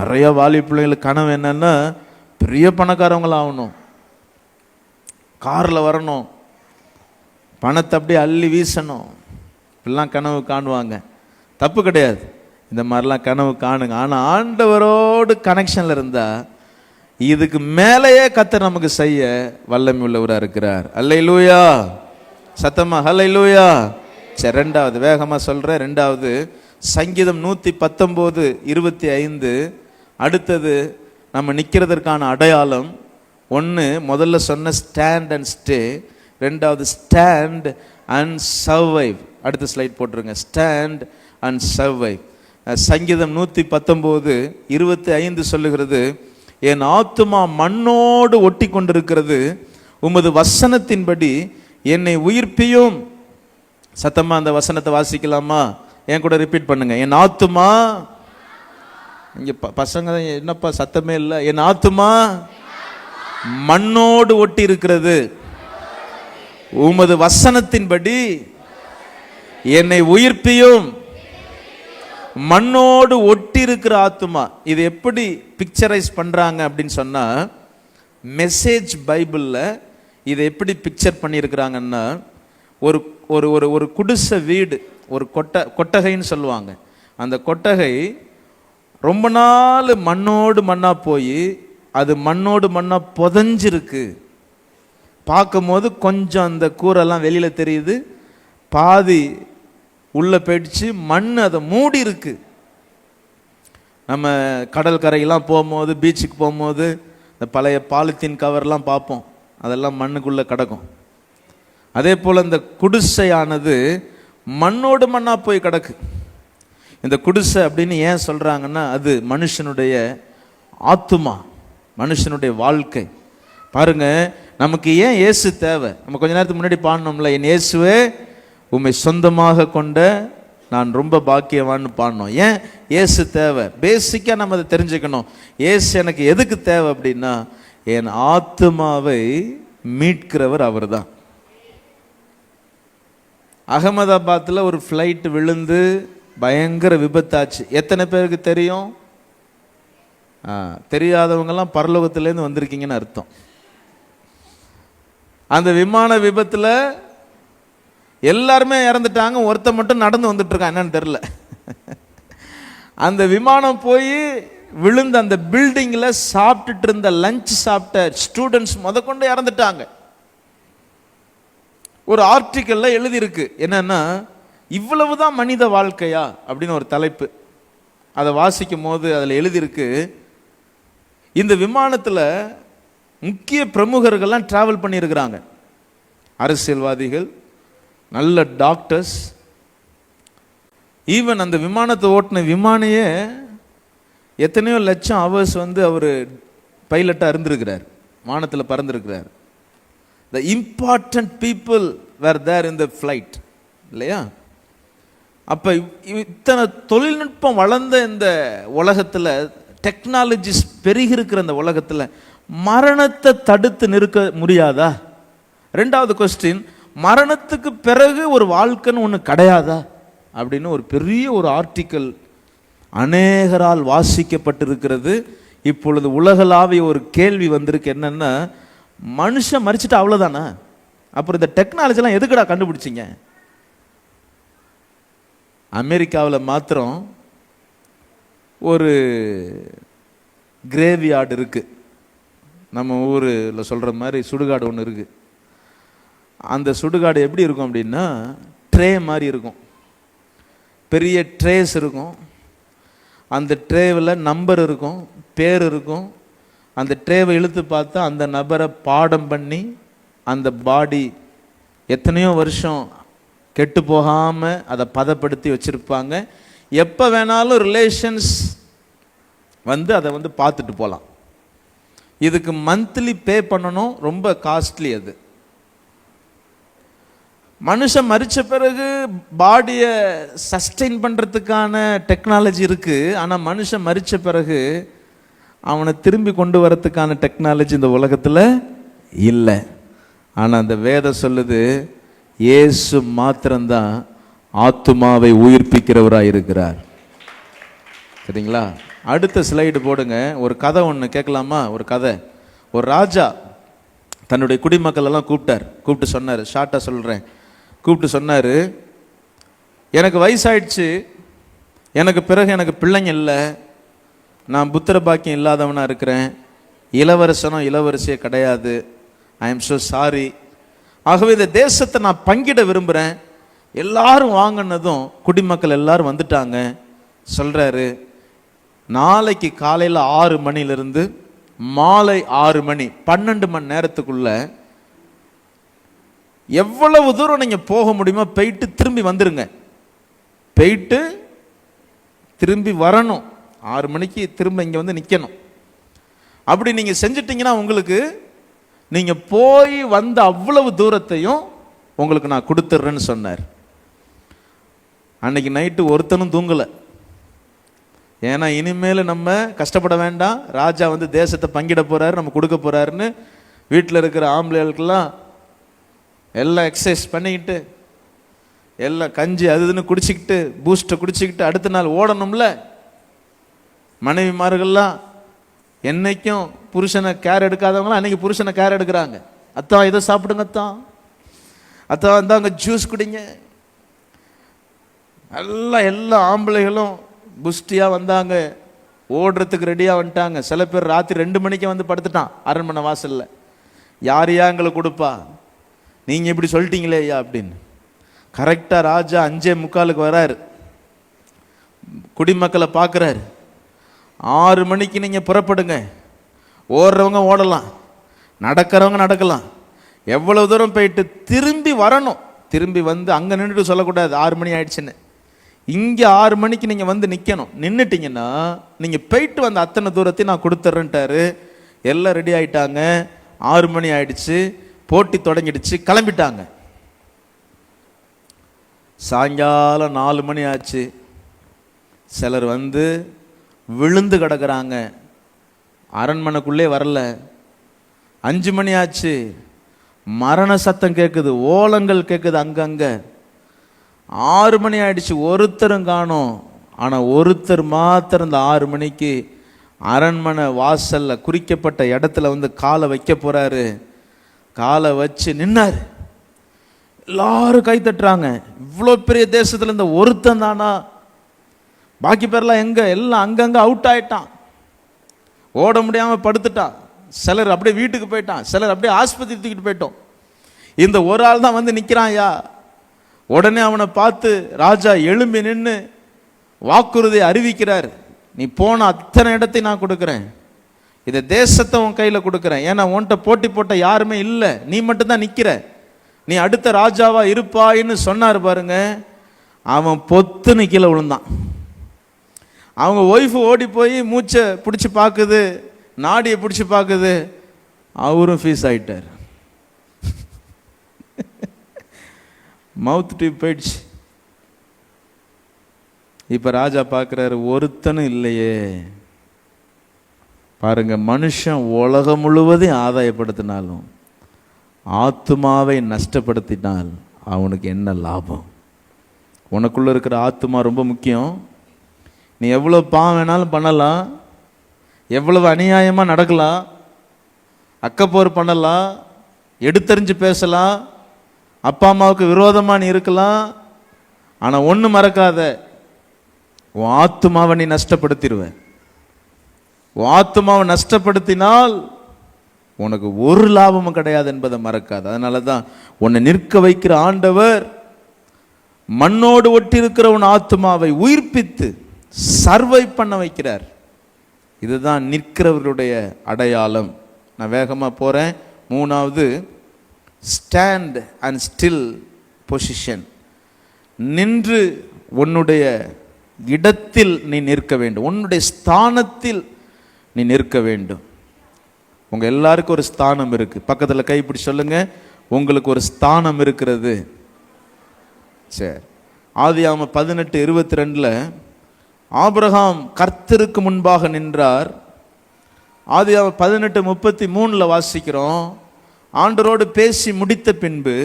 நிறைய வாலி பிள்ளைங்களுக்கு கனவு என்னன்னா, பெரிய பணக்காரவங்களாம் ஆகணும், காரில் வரணும், பணத்தை அப்படியே அள்ளி வீசணும், இப்படிலாம் கனவு காணுவாங்க. தப்பு கிடையாது, இந்த மாதிரிலாம் கனவு காணுங்க. ஆனால் ஆண்டவரோடு கனெக்ஷனில் இருந்தால் இதுக்கு மேலேயே கர்த்தர் நமக்கு செய்ய வல்லமை உள்ளவராக இருக்கிறார். அல்லேலூயா, சத்தமா அல்லேலூயா. சரி, ரெண்டாவது வேகமாக சொல்கிறேன். ரெண்டாவது சங்கீதம் 119:25. அடுத்தது நம்ம நிற்கிறதற்கான அடையாளம். ஒன்று முதல்ல சொன்ன ஸ்டாண்ட் அண்ட் ஸ்டே, ரெண்டாவது ஸ்டாண்ட் அண்ட் சர்வைவ். அடுத்த ஸ்லைட் போட்டுருங்க. Stand and survive. சங்கீதம் 119:25 சொல்லுகிறது, என் ஆத்துமா மண்ணோடு ஒட்டி கொண்டிருக்கிறது, உமது வசனத்தின்படி என்னை உயிர்ப்பியும். சத்தமா அந்த வசனத்தை வாசிக்கலாமா? என் கூட ரிப்பீட் பண்ணுங்க. என் ஆத்துமா, இங்க பசங்க என்னப்பா சத்தமே இல்லை. என் ஆத்துமா மண்ணோடு ஒட்டி இருக்கிறது, உமது வசனத்தின்படி என்னை உயிர்ப்பியும். மண்ணோடு ஒட்டி இருக்கிற ஆத்துமா. இது எப்படி பிக்சரைஸ் பண்றாங்க அப்படின்னு சொன்னா, மெசேஜ் பைபிள்ல இதை எப்படி பிக்சர் பண்ணியிருக்கிறாங்கன்னா, ஒரு ஒரு ஒரு ஒரு குடிசை வீடு, ஒரு கொட்டகைன்னு சொல்லுவாங்க. அந்த கொட்டகை ரொம்ப நாள் மண்ணோடு மண்ணா போய் அது மண்ணோடு மண்ணா புதஞ்சிருக்கு. பார்க்கும் போது கொஞ்சம் அந்த கூரெல்லாம் வெளியில தெரியுது, பாதி உள்ள போயிடுச்சு, மண் அதை மூடி இருக்கு. நம்ம கடல் கரையெல்லாம் போகும்போது, பீச்சுக்கு போகும்போது இந்த பழைய பாலித்தீன் கவர்லாம் பார்ப்போம், அதெல்லாம் மண்ணுக்குள்ளே கிடக்கும். அதே போல் இந்த குடிசையானது மண்ணோடு மண்ணா போய் கிடக்கு. இந்த குடிசை அப்படின்னு ஏன் சொல்கிறாங்கன்னா, அது மனுஷனுடைய ஆத்துமா, மனுஷனுடைய வாழ்க்கை. பாருங்க, நமக்கு ஏன் இயேசு தேவை? நம்ம கொஞ்ச நேரத்துக்கு முன்னாடி பாடினோம்ல, என் இயேசுவே உம்மை சொந்தமாக கொண்ட நான் ரொம்ப பாக்கியவான்னு பாடினோம். ஏன் இயேசு தேவை? பேசிக்காக நம்ம அதை தெரிஞ்சுக்கணும். இயேசு எனக்கு எதுக்கு தேவை அப்படின்னா, என் ஆத்துமாவை மீட்கிறவர் அவர் தான். அகமதாபாத்தில் ஒரு ஃப்ளைட் விழுந்து பயங்கர விபத்தாச்சு. எத்தனை பேருக்கு தெரியும்? தெரியாதவங்கெல்லாம் பரலோகத்திலேருந்து வந்திருக்கீங்கன்னு அர்த்தம். அந்த விமான விபத்தில் எல்லாருமே இறந்துட்டாங்க, ஒருத்த மட்டும் நடந்து வந்துட்டு இருக்கான், என்னன்னு தெரியல. அந்த விமானம் போய் விழுந்த அந்த பில்டிங்கில் சாப்பிட்டுட்டு இருந்த லஞ்ச் சாப்பிட்ட ஸ்டூடெண்ட்ஸ் முதற்கொண்டு இறந்துட்டாங்க. ஒரு ஆர்டிக்கல்ல எழுதியிருக்கு, என்னன்னா இவ்வளவுதான் மனித வாழ்க்கையா அப்படின்னு ஒரு தலைப்பு. அதை வாசிக்கும் போது அதில் எழுதியிருக்கு, இந்த விமானத்தில் முக்கிய பிரமுகர்கள்லாம் டிராவல் பண்ணியிருக்கிறாங்க. அரசியல்வாதிகள், நல்ல டாக்டர்ஸ், ஈவன் அந்த விமானத்தை ஓட்டின விமானியே எத்தனையோ லட்சம் ஹவர்ஸ் அவர் பைலட்டாக இருந்திருக்கிறார், வானத்தில் பறந்திருக்கிறார். The important people were there in the flight, இல்லையா? அப்போ இத்தனை தொழில்நுட்பம் வளர்ந்த இந்த உலகத்தில், டெக்னாலஜிஸ் பெருகி இருக்கிற இந்த உலகத்தில் மரணத்தை தடுத்து நிறுத்த முடியாதா? ரெண்டாவது கொஸ்டின், மரணத்துக்கு பிறகு ஒரு வாழ்க்கைன்னு ஒன்று கிடையாதா அப்படின்னு ஒரு பெரிய ஒரு ஆர்டிக்கல் அநேகரால் வாசிக்கப்பட்டிருக்கிறது. இப்பொழுது உலகளாவிய ஒரு கேள்வி வந்திருக்கு, என்னன்னா, மனுஷன் மறிச்சுட்டு அவ்வளோதானா? அப்புறம் இந்த டெக்னாலஜிலாம் எதுக்குடா கண்டுபிடிச்சிங்க? அமெரிக்காவில் மாத்திரம் ஒரு கிரேவியார்டு இருக்கு, நம்ம ஊரில் சொல்கிற மாதிரி சுடுகாடு ஒன்று இருக்கு. அந்த சுடுகாடு எப்படி இருக்கும் அப்படின்னா, ட்ரே மாதிரி இருக்கும், பெரிய ட்ரேஸ் இருக்கும். அந்த ட்ரேவில் நம்பர் இருக்கும், பேர் இருக்கும். அந்த ட்ரேவை இழுத்து பார்த்தா அந்த நபரை பாடம் பண்ணி அந்த பாடி எத்தனையோ வருஷம் கெட்டு போகாமல் அதை பதப்படுத்தி வச்சுருப்பாங்க. எப்போ வேணாலும் ரிலேஷன்ஸ் அதை பார்த்துட்டு போகலாம். இதுக்கு மந்த்லி பே பண்ணணும், ரொம்ப காஸ்ட்லி. அது மனுஷன் மரித்த பிறகு பாடியை சஸ்டெயின் பண்ணுறதுக்கான டெக்னாலஜி இருக்குது. ஆனால் மனுஷன் மரித்த பிறகு அவனை திரும்பி கொண்டு வரத்துக்கான டெக்னாலஜி இந்த உலகத்தில் இல்லை. ஆனால் அந்த வேதம் சொல்லுது, இயேசு மாத்திரம்தான் ஆத்துமாவை உயிர்ப்பிக்கிறவராக இருக்கிறார். சரிங்களா? அடுத்த ஸ்லைடு போடுங்க. ஒரு கதை ஒன்று கேட்கலாமா? ஒரு கதை. ஒரு ராஜா தன்னுடைய குடிமக்கள் எல்லாம் கூப்பிட்டு சொன்னார். ஷார்ட்டாக சொல்கிறேன். கூப்பிட்டு சொன்னார், எனக்கு வயசாயிடுச்சு, எனக்கு பிறகு எனக்கு பிள்ளைங்க இல்லை, நான் புத்திர பாக்கியம் இல்லாதவனாக இருக்கிறேன், இளவரசனோ இளவரசியே கிடையாது, ஐ எம் ஸோ சாரி. ஆகவே இந்த தேசத்தை நான் பங்கிட விரும்புகிறேன். எல்லாரும் வாங்கினதும் குடிமக்கள் எல்லாரும் வந்துட்டாங்க. சொல்கிறாரு, நாளைக்கு காலையில் 6 மணிலிருந்து மாலை 6 மணி 12 மணி நேரத்துக்குள்ள எவ்வளவு தூரம் நீங்கள் போக முடியுமோ போயிட்டு திரும்பி வந்துருங்க. போயிட்டு திரும்பி வரணும். 6 மணிக்கு திரும்ப இங்கே வந்து நிற்கணும். அப்படி நீங்கள் செஞ்சிட்டிங்கன்னா உங்களுக்கு நீங்கள் போய் வந்த அவ்வளவு தூரத்தையும் உங்களுக்கு நான் கொடுத்துட்றேன்னு சொன்னார். அன்னைக்கு நைட்டு ஒருத்தனும் தூங்கலை. ஏன்னா இனிமேல் நம்ம கஷ்டப்பட வேண்டாம், ராஜா வந்து தேசத்தை பங்கிட போகிறாரு, நம்ம கொடுக்க போகிறாருன்னு வீட்டில் இருக்கிற ஆம்பளைகளுக்கெல்லாம் எல்லாம் எக்ஸசைஸ் பண்ணிக்கிட்டு எல்லாம் கஞ்சி அதுன்னு குடிச்சிக்கிட்டு பூஸ்ட்டை குடிச்சிக்கிட்டு அடுத்த நாள் ஓடணும்ல. மனைவிமார்கள்லாம் என்னைக்கும் புருஷனை கேர் எடுக்காதவங்களாம் அன்னைக்கு புருஷனை கேர் எடுக்கிறாங்க. அத்தான் இதை சாப்பிடுங்க, அத்தான் இந்தாங்க ஜூஸ் குடிங்க. எல்லா ஆம்பளைகளும் புஷ்டியாக வந்தாங்க, ஓடுறதுக்கு ரெடியாக வந்துட்டாங்க. சில பேர் ராத்திரி 2 மணிக்கு வந்து படுத்துட்டான் அரண்மனை வாசலில். யார் எங்களுக்கு கொடுப்பா, நீங்கள் இப்படி சொல்லிட்டீங்களே ஐயா அப்படின்னு. கரெக்டாக ராஜா 5:45 வராரு, குடிமக்களை பார்க்குறாரு. 6 மணிக்கு நீங்கள் புறப்படுங்க. ஓடுறவங்க ஓடலாம், நடக்கிறவங்க நடக்கலாம், எவ்வளவு தூரம் போயிட்டு திரும்பி வரணும். திரும்பி வந்து அங்கே நின்றுட்டு சொல்லக்கூடாது 6 மணி ஆயிடுச்சுன்னு. இங்கே 6 மணிக்கு நீங்கள் வந்து நிற்கணும். நின்றுட்டிங்கன்னா நீங்கள் போயிட்டு வந்த அத்தனை தூரத்தையும் நான் கொடுத்துட்றேன்ட்டாரு. எல்லாம் ரெடி ஆகிட்டாங்க. 6 மணி ஆயிடுச்சு, போட்டி தொடங்கிடுச்சு, கிளம்பிட்டாங்க. சாயங்காலம் 4 மணி ஆச்சு. சிலர் வந்து விழுந்து கிடக்குறாங்க, அரண்மனைக்குள்ளே வரல. 5 மணி ஆச்சு, மரண சத்தம் கேட்குது, ஓலங்கள் கேட்குது அங்கங்கே. 6 மணி ஆயிடுச்சு, ஒருத்தரும் காணோம். ஆனால் ஒருத்தர் மாத்திரம் இந்த 6 மணிக்கு அரண்மனை வாசலில் குறிக்கப்பட்ட இடத்துல வந்து காலை வைக்க போகிறாரு. காலை வச்சு நின்னார். எல்லாரும் கை தட்டுறாங்க. இவ்வளோ பெரிய தேசத்தில் இந்த ஒருத்தன் தானா? பாக்கி பேர்லாம் எங்கே? எல்லாம் அங்கங்கே அவுட் ஆயிட்டான், ஓட முடியாமல் படுத்துட்டான். சிலர் அப்படியே வீட்டுக்கு போயிட்டான், சிலர் அப்படியே ஆஸ்பத்திரி தூக்கிட்டு போயிட்டோம். இந்த ஒரு ஆள் தான் வந்து நிற்கிறான் ஐயா. உடனே அவனை பார்த்து ராஜா எழும்பி நின்று வாக்குறுதியை அறிவிக்கிறார். நீ போன அத்தனை இடத்தையும் நான் கொடுக்குறேன், இதை தேசத்தை உன் கையில் கொடுக்குறேன். ஏன்னா உன்கிட்ட போட்டி போட்ட யாருமே இல்லை, நீ மட்டும்தான் நிற்கிற, நீ அடுத்த ராஜாவா இருப்பாயின்னு சொன்னார் பாருங்க. அவன் பொத்துன்னு கீழே விழுந்தான். அவங்க ஒய்ஃபு ஓடி போய் மூச்சை பிடிச்சி பார்க்குது, நாடியை பிடிச்சி பார்க்குது, அவரும் ஃபீஸ் ஆயிட்டார். மவுத் டியூப் போயிடுச்சு. இப்போ ராஜா பார்க்குறாரு, ஒருத்தனும் இல்லையே. பாருங்க, மனுஷன் உலகம் முழுவதையும் ஆதாயப்படுத்தினாலும் ஆத்துமாவை நஷ்டப்படுத்தினால் அவனுக்கு என்ன லாபம்? உனக்குள்ள இருக்கிற ஆத்துமா ரொம்ப முக்கியம். நீ எவ்வளோ பாவம் வேணாலும் பண்ணலாம், எவ்வளவு அநியாயமாக நடக்கலாம், அக்கப்போர் பண்ணலாம், எடுத்தறிஞ்சு பேசலாம், அப்பா அம்மாவுக்கு விரோதமாக நீ இருக்கலாம். ஆனால் ஒன்று மறக்காத, உன் ஆத்துமாவை நீ நஷ்டப்படுத்திடுவேன். உன் ஆத்துமாவை நஷ்டப்படுத்தினால் உனக்கு ஒரு லாபமும் கிடையாது என்பதை மறக்காது. அதனால தான் உன்னை நிற்க வைக்கிற ஆண்டவர் மண்ணோடு ஒட்டி இருக்கிற உன் ஆத்துமாவை உயிர்ப்பித்து சர்வை பண்ண வைக்கிறார். இதுதான் நிற்கிறவர்களுடைய அடையாளம். நான் வேகமாக போகிறேன். 3வது, ஸ்டாண்ட் அண்ட் ஸ்டில் பொசிஷன். நின்று உன்னுடைய இடத்தில் நீ நிற்க வேண்டும், உன்னுடைய ஸ்தானத்தில் நீ நிற்க வேண்டும். உங்கள் எல்லாருக்கும் ஒரு ஸ்தானம் இருக்குது. பக்கத்தில் கைப்பிடி சொல்லுங்க, உங்களுக்கு ஒரு ஸ்தானம் இருக்கிறது. சரி, ஆதியாகமம் 18:22 ஆபிரகாம் கர்த்தருக்கு முன்பாக நின்றார். ஆதியாகமம் 18:33 வாசிக்கிறோம், ஆண்டவரோடு பேசி முடித்த பின்பு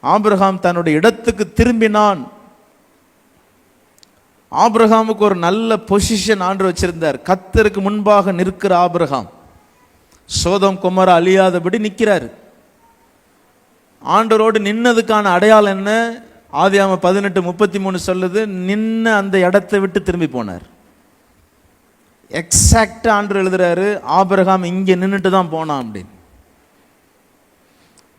ஆபிரகாம் தன்னுடைய இடத்துக்கு திரும்பினான். ஆபிரகாமுக்கு ஒரு நல்ல பொசிஷன் ஆண்டவர் வச்சிருந்தார். கர்த்தருக்கு முன்பாக நிற்கிற ஆபிரகாம் சோதம் குமார அழியாதபடி நிற்கிறார். ஆண்டவரோடு நின்னதுக்கான அடையாளம் என்ன? ஆதியாகமம் 18:33 சொல்லுது, நின்ன அந்த இடத்தை விட்டு திரும்பி போனார். எக்ஸாக்டா ஆண்டவர் எழுதுறாரு, ஆபிரகாம் இங்க நின்றுட்டு தான் போனான் அப்படின்னு.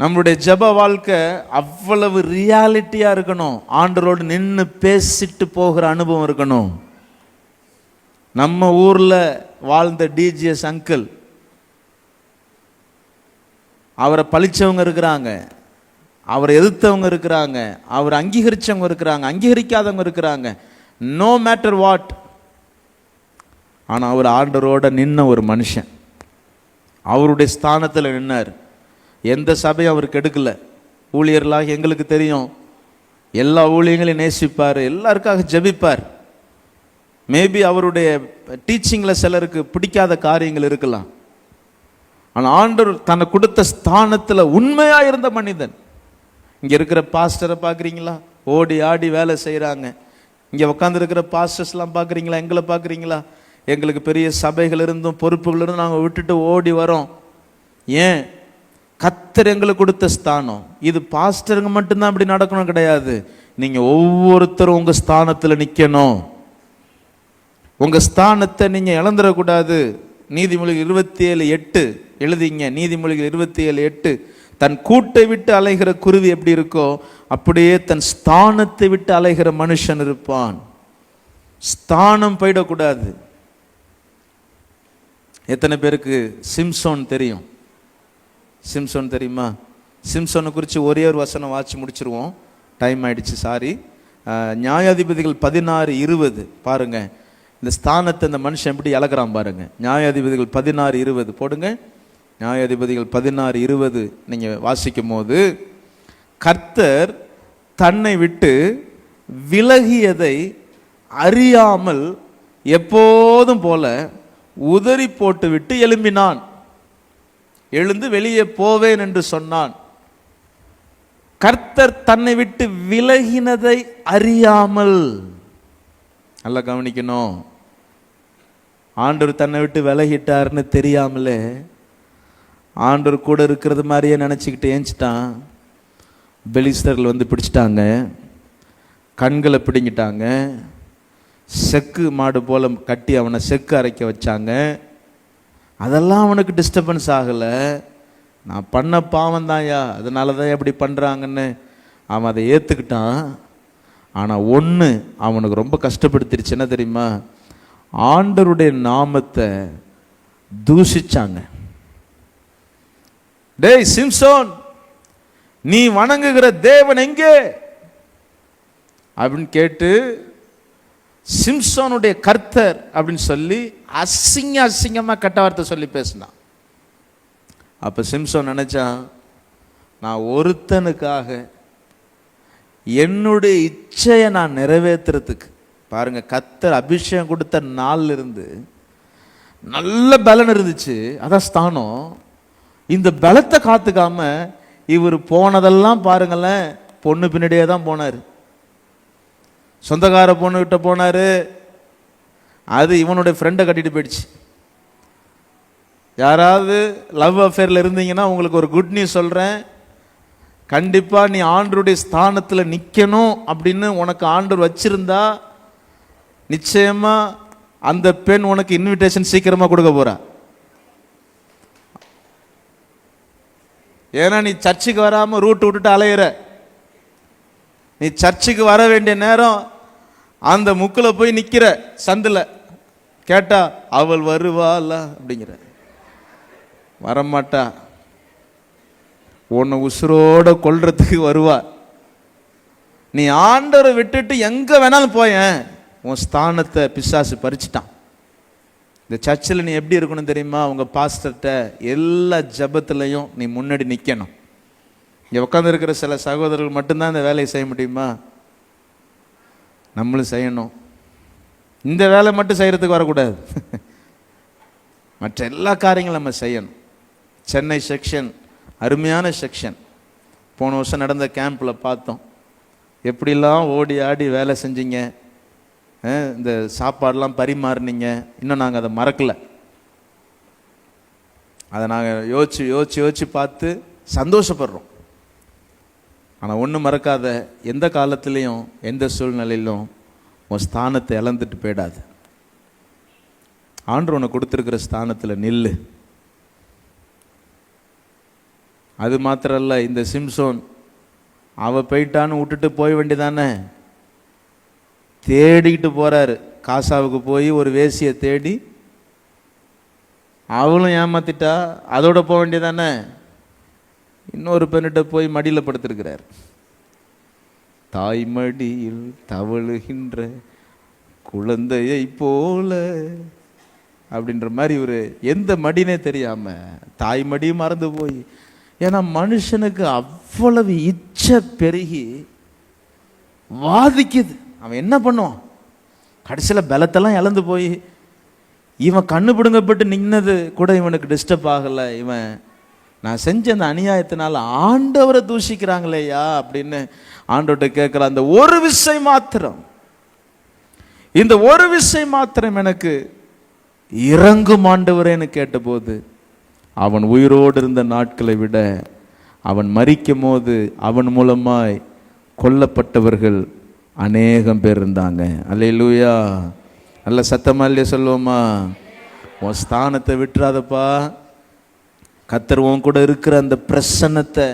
நம்மளுடைய ஜெப வாழ்க்கை அவ்வளவு ரியாலிட்டியா இருக்கணும். ஆண்டவரோடு நின்று பேசிட்டு போகிற அனுபவம் இருக்கணும். நம்ம ஊர்ல வாழ்ந்த டிஜிஎஸ் அங்கிள், அவரை பழிச்சவங்க இருக்கிறாங்க, அவரை எதிர்த்தவங்க இருக்கிறாங்க, அவரை அங்கீகரிச்சவங்க இருக்கிறாங்க, அங்கீகரிக்காதவங்க இருக்கிறாங்க. No matter what. ஆனால் அவர் ஆண்டவரோட நின்ன ஒரு மனுஷன், அவருடைய ஸ்தானத்தில் நின்னார். எந்த சபையும் அவருக்கு எடுக்கல. ஊழியர்களாக எங்களுக்கு தெரியும், எல்லா ஊழியங்களையும் நேசிப்பார், எல்லாருக்காக ஜெபிப்பார். மேபி அவருடைய டீச்சிங்கில் சிலருக்கு பிடிக்காத காரியங்கள் இருக்கலாம். ஆனால் ஆண்டவர் தன்னை கொடுத்த ஸ்தானத்தில் உண்மையாக இருந்த மனிதன். இங்கே இருக்கிற பாஸ்டரை பார்க்குறீங்களா, ஓடி ஆடி வேலை செய்கிறாங்க. இங்கே உட்காந்துருக்கிற பாஸ்டர்ஸ்லாம் பார்க்குறீங்களா, எங்களை பார்க்குறீங்களா? எங்களுக்கு பெரிய சபைகள் இருந்தும் பொறுப்புகள் இருந்தும் நாங்கள் விட்டுட்டு ஓடி வரோம். ஏன்? கர்த்தர் எங்களுக்கு கொடுத்த ஸ்தானம். இது பாஸ்டருங்க மட்டும்தான் அப்படி நடக்கணும் கிடையாது. நீங்கள் ஒவ்வொருத்தரும் உங்கள் ஸ்தானத்தில் நிற்கணும். உங்கள் ஸ்தானத்தை நீங்கள் இழந்துடக்கூடாது. நீதிமொழிகள் 27:8 எழுதிங்க. நீதிமொழிகள் 27:8, தன் கூட்டை விட்டு அலைகிற குருவி எப்படி இருக்கோ அப்படியே தன் ஸ்தானத்தை விட்டு அலைகிற மனுஷன் இருப்பான். ஸ்தானம் போயிடக்கூடாது. எத்தனை பேருக்கு சிம்சோன் தெரியும்? சிம்சோன் தெரியுமா? சிம்சோனை குறித்து ஒரே ஒரு வசனம் வாட்சி முடிச்சிருவோம், டைம் ஆயிடுச்சு, சாரி. நியாயாதிபதிகள் 16:20 பாருங்க. இந்த ஸ்தானத்தை இந்த மனுஷன் எப்படி இழக்கிறான் பாருங்க. நியாயாதிபதிகள் 16:20 போடுங்க. நியாயாதிபதிகள் 16:20 நீங்கள் வாசிக்கும் போது, கர்த்தர் தன்னை விட்டு விலகியதை அறியாமல் எப்போதும் போல உதறி போட்டு விட்டு எழும்பினான். எழுந்து வெளியே போவேன் என்று சொன்னான். கர்த்தர் தன்னை விட்டு விலகினதை அறியாமல். நல்லா கவனிக்கணும். ஆண்டவர் தன்னை விட்டு விலகிட்டார்னு தெரியாமலே ஆண்டவர் கூட இருக்கிறது மாதிரியே நினச்சிக்கிட்டு ஏஞ்சிட்டான். பெலிஸ்தர்கள் வந்து பிடிச்சிட்டாங்க, கண்களை பிடிங்கிட்டாங்க, செக்கு மாடு போல கட்டி அவனை செக்கு அரைக்க வச்சாங்க. அதெல்லாம் அவனுக்கு டிஸ்டர்பன்ஸ் ஆகலை. நான் பண்ண பாவம் தான்யா, அதனால தான் எப்படி பண்ணுறாங்கன்னு அவன் அதை ஏற்றுக்கிட்டான். ஆனால் ஒன்று அவனுக்கு ரொம்ப கஷ்டப்படுத்திருச்சு. என்ன தெரியுமா? ஆண்டவருடைய நாமத்தை தூஷிச்சாங்க. டேய் சிம்சோன், நீ வணங்குகிற தேவன் எங்கே அப்படின்னு கேட்டு, சிம்சோனுடைய கர்த்தர் அப்படின்னு சொல்லி அசிங்கமாக கெட்ட வார்த்தை சொல்லி பேசினான். அப்போ சிம்சோன் நினைச்சான், நான் ஒருத்தனுக்காக என்னுடைய இச்சையை நான் நிறைவேற்றுறதுக்கு, பாருங்க, கர்த்தர் அபிஷேகம் கொடுத்த நாள்ல இருந்து நல்ல பலன் இருந்துச்சு, அதான் ஸ்தானம். இந்த பலத்தை காத்துக்காம இவர் போனதெல்லாம் பாருங்களேன், பொண்ணு பின்னாடியே தான் போனார். சொந்தக்கார பொண்ணுகிட்ட போனார், அது இவனுடைய ஃப்ரெண்டை கட்டிட்டு போயிடுச்சு. யாராவது லவ் அஃபேரில் இருந்தீங்கன்னா உங்களுக்கு ஒரு குட் நியூஸ் சொல்கிறேன். கண்டிப்பாக நீ ஆண்டருடைய ஸ்தானத்தில் நிற்கணும் அப்படின்னு உனக்கு ஆண்டவர் வச்சிருந்தா நிச்சயமாக அந்த பெண் உனக்கு இன்விடேஷன் சீக்கிரமாக கொடுக்க போறா. ஏன்னா நீ சர்ச்சுக்கு வராமல் ரூட் விட்டுட்டு அலையிற. நீ சர்ச்சுக்கு வர வேண்டிய நேரம் அந்த முக்கில் போய் நிற்கிற சந்தில். கேட்டா அவள் வருவாள அப்படிங்கிற, வரமாட்டா. உன்னை உசுரோட கொல்றதுக்கு வருவா. நீ ஆண்டவரை விட்டுட்டு எங்க வேணாலும் போயேன், உன் ஸ்தானத்தை பிசாசு பறிச்சிட்டான். இந்த சர்ச்சில் நீ எப்படி இருக்கணும் தெரியுமா? உங்க பாஸ்டர்கிட்ட எல்லா ஜபத்திலையும் நீ முன்னாடி நிற்கணும். இங்கே உட்காந்து இருக்கிற சில சகோதரர்கள் மட்டும்தான் இந்த வேலையை செய்ய முடியுமா? நம்மளும் செய்யணும். இந்த வேலை மட்டும் செய்யறதுக்கு வரக்கூடாது, மற்ற எல்லா காரியங்களும் நம்ம செய்யணும். சென்னை செக்ஷன் அருமையான செக்ஷன். போன வருஷம் நடந்த கேம்பில் பார்த்தோம், எப்படிலாம் ஓடி ஆடி வேலை செஞ்சீங்க, இந்த சாப்பாடெலாம் பரிமாறினீங்க. இன்னும் நாங்கள் அதை மறக்கலை. அதை நாங்கள் யோசிச்சு பார்த்து சந்தோஷப்படுறோம். ஆனால் ஒன்று மறக்காத, எந்த காலத்திலையும் எந்த சூழ்நிலையிலும் உன் ஸ்தானத்தை இழந்துட்டு போயிடாது. ஆண்டவர் உனக்கு கொடுத்துருக்கிற ஸ்தானத்தில் நில்லு. அது மாத்திரம் இல்லை, இந்த சிம்சோன் அவ போயிட்டான்னு விட்டுட்டு போய் வேண்டியதானே, தேடிக்கிட்டு போறாரு. காசாவுக்கு போய் ஒரு வேசியை தேடி அவளும் ஏமாத்திட்டா, அதோட போக வேண்டியதானே. இன்னொரு பெண்ணிட்ட போய் மடியில் படுத்திருக்கிறார். தாய் மடியில் தவழுகின்ற குழந்தையை போல அப்படின்ற மாதிரி ஒரு எந்த மடினே தெரியாம தாய் மடியும் மறந்து போய். ஏன்னா மனுஷனுக்கு அவ்வளவு இச்சை பெருகி வாதிக்குது. அவன் என்ன பண்ணுவான்? கடைசியில் பலத்தெல்லாம் இழந்து போய் இவன் கண்ணு பிடுங்கப்பட்டு நின்னது கூட இவனுக்கு டிஸ்டர்ப் ஆகலை. இவன் நான் செஞ்ச அந்த அநியாயத்தினால ஆண்டவரை தூஷிக்கிறாங்களேயா அப்படின்னு ஆண்டவர்கிட்ட கேட்குற அந்த ஒரு விஷயம் மாத்திரம், இந்த ஒரு விஷயம் மாத்திரம் எனக்கு இறங்கும் ஆண்டவரேன்னு கேட்டபோது, அவன் உயிரோடு இருந்த நாட்களை விட அவன் மரிக்கும் போது அவன் மூலமாய் கொல்லப்பட்டவர்கள் அநேகம் பேர் இருந்தாங்க. அல்லேலூயா. நல்ல சத்தமா இல்லையா சொல்லுவோமா? உன் ஸ்தானத்தை விட்டுறாதப்பா. கர்த்தர் உன் கூட இருக்கிற அந்த பிரசன்னத்தை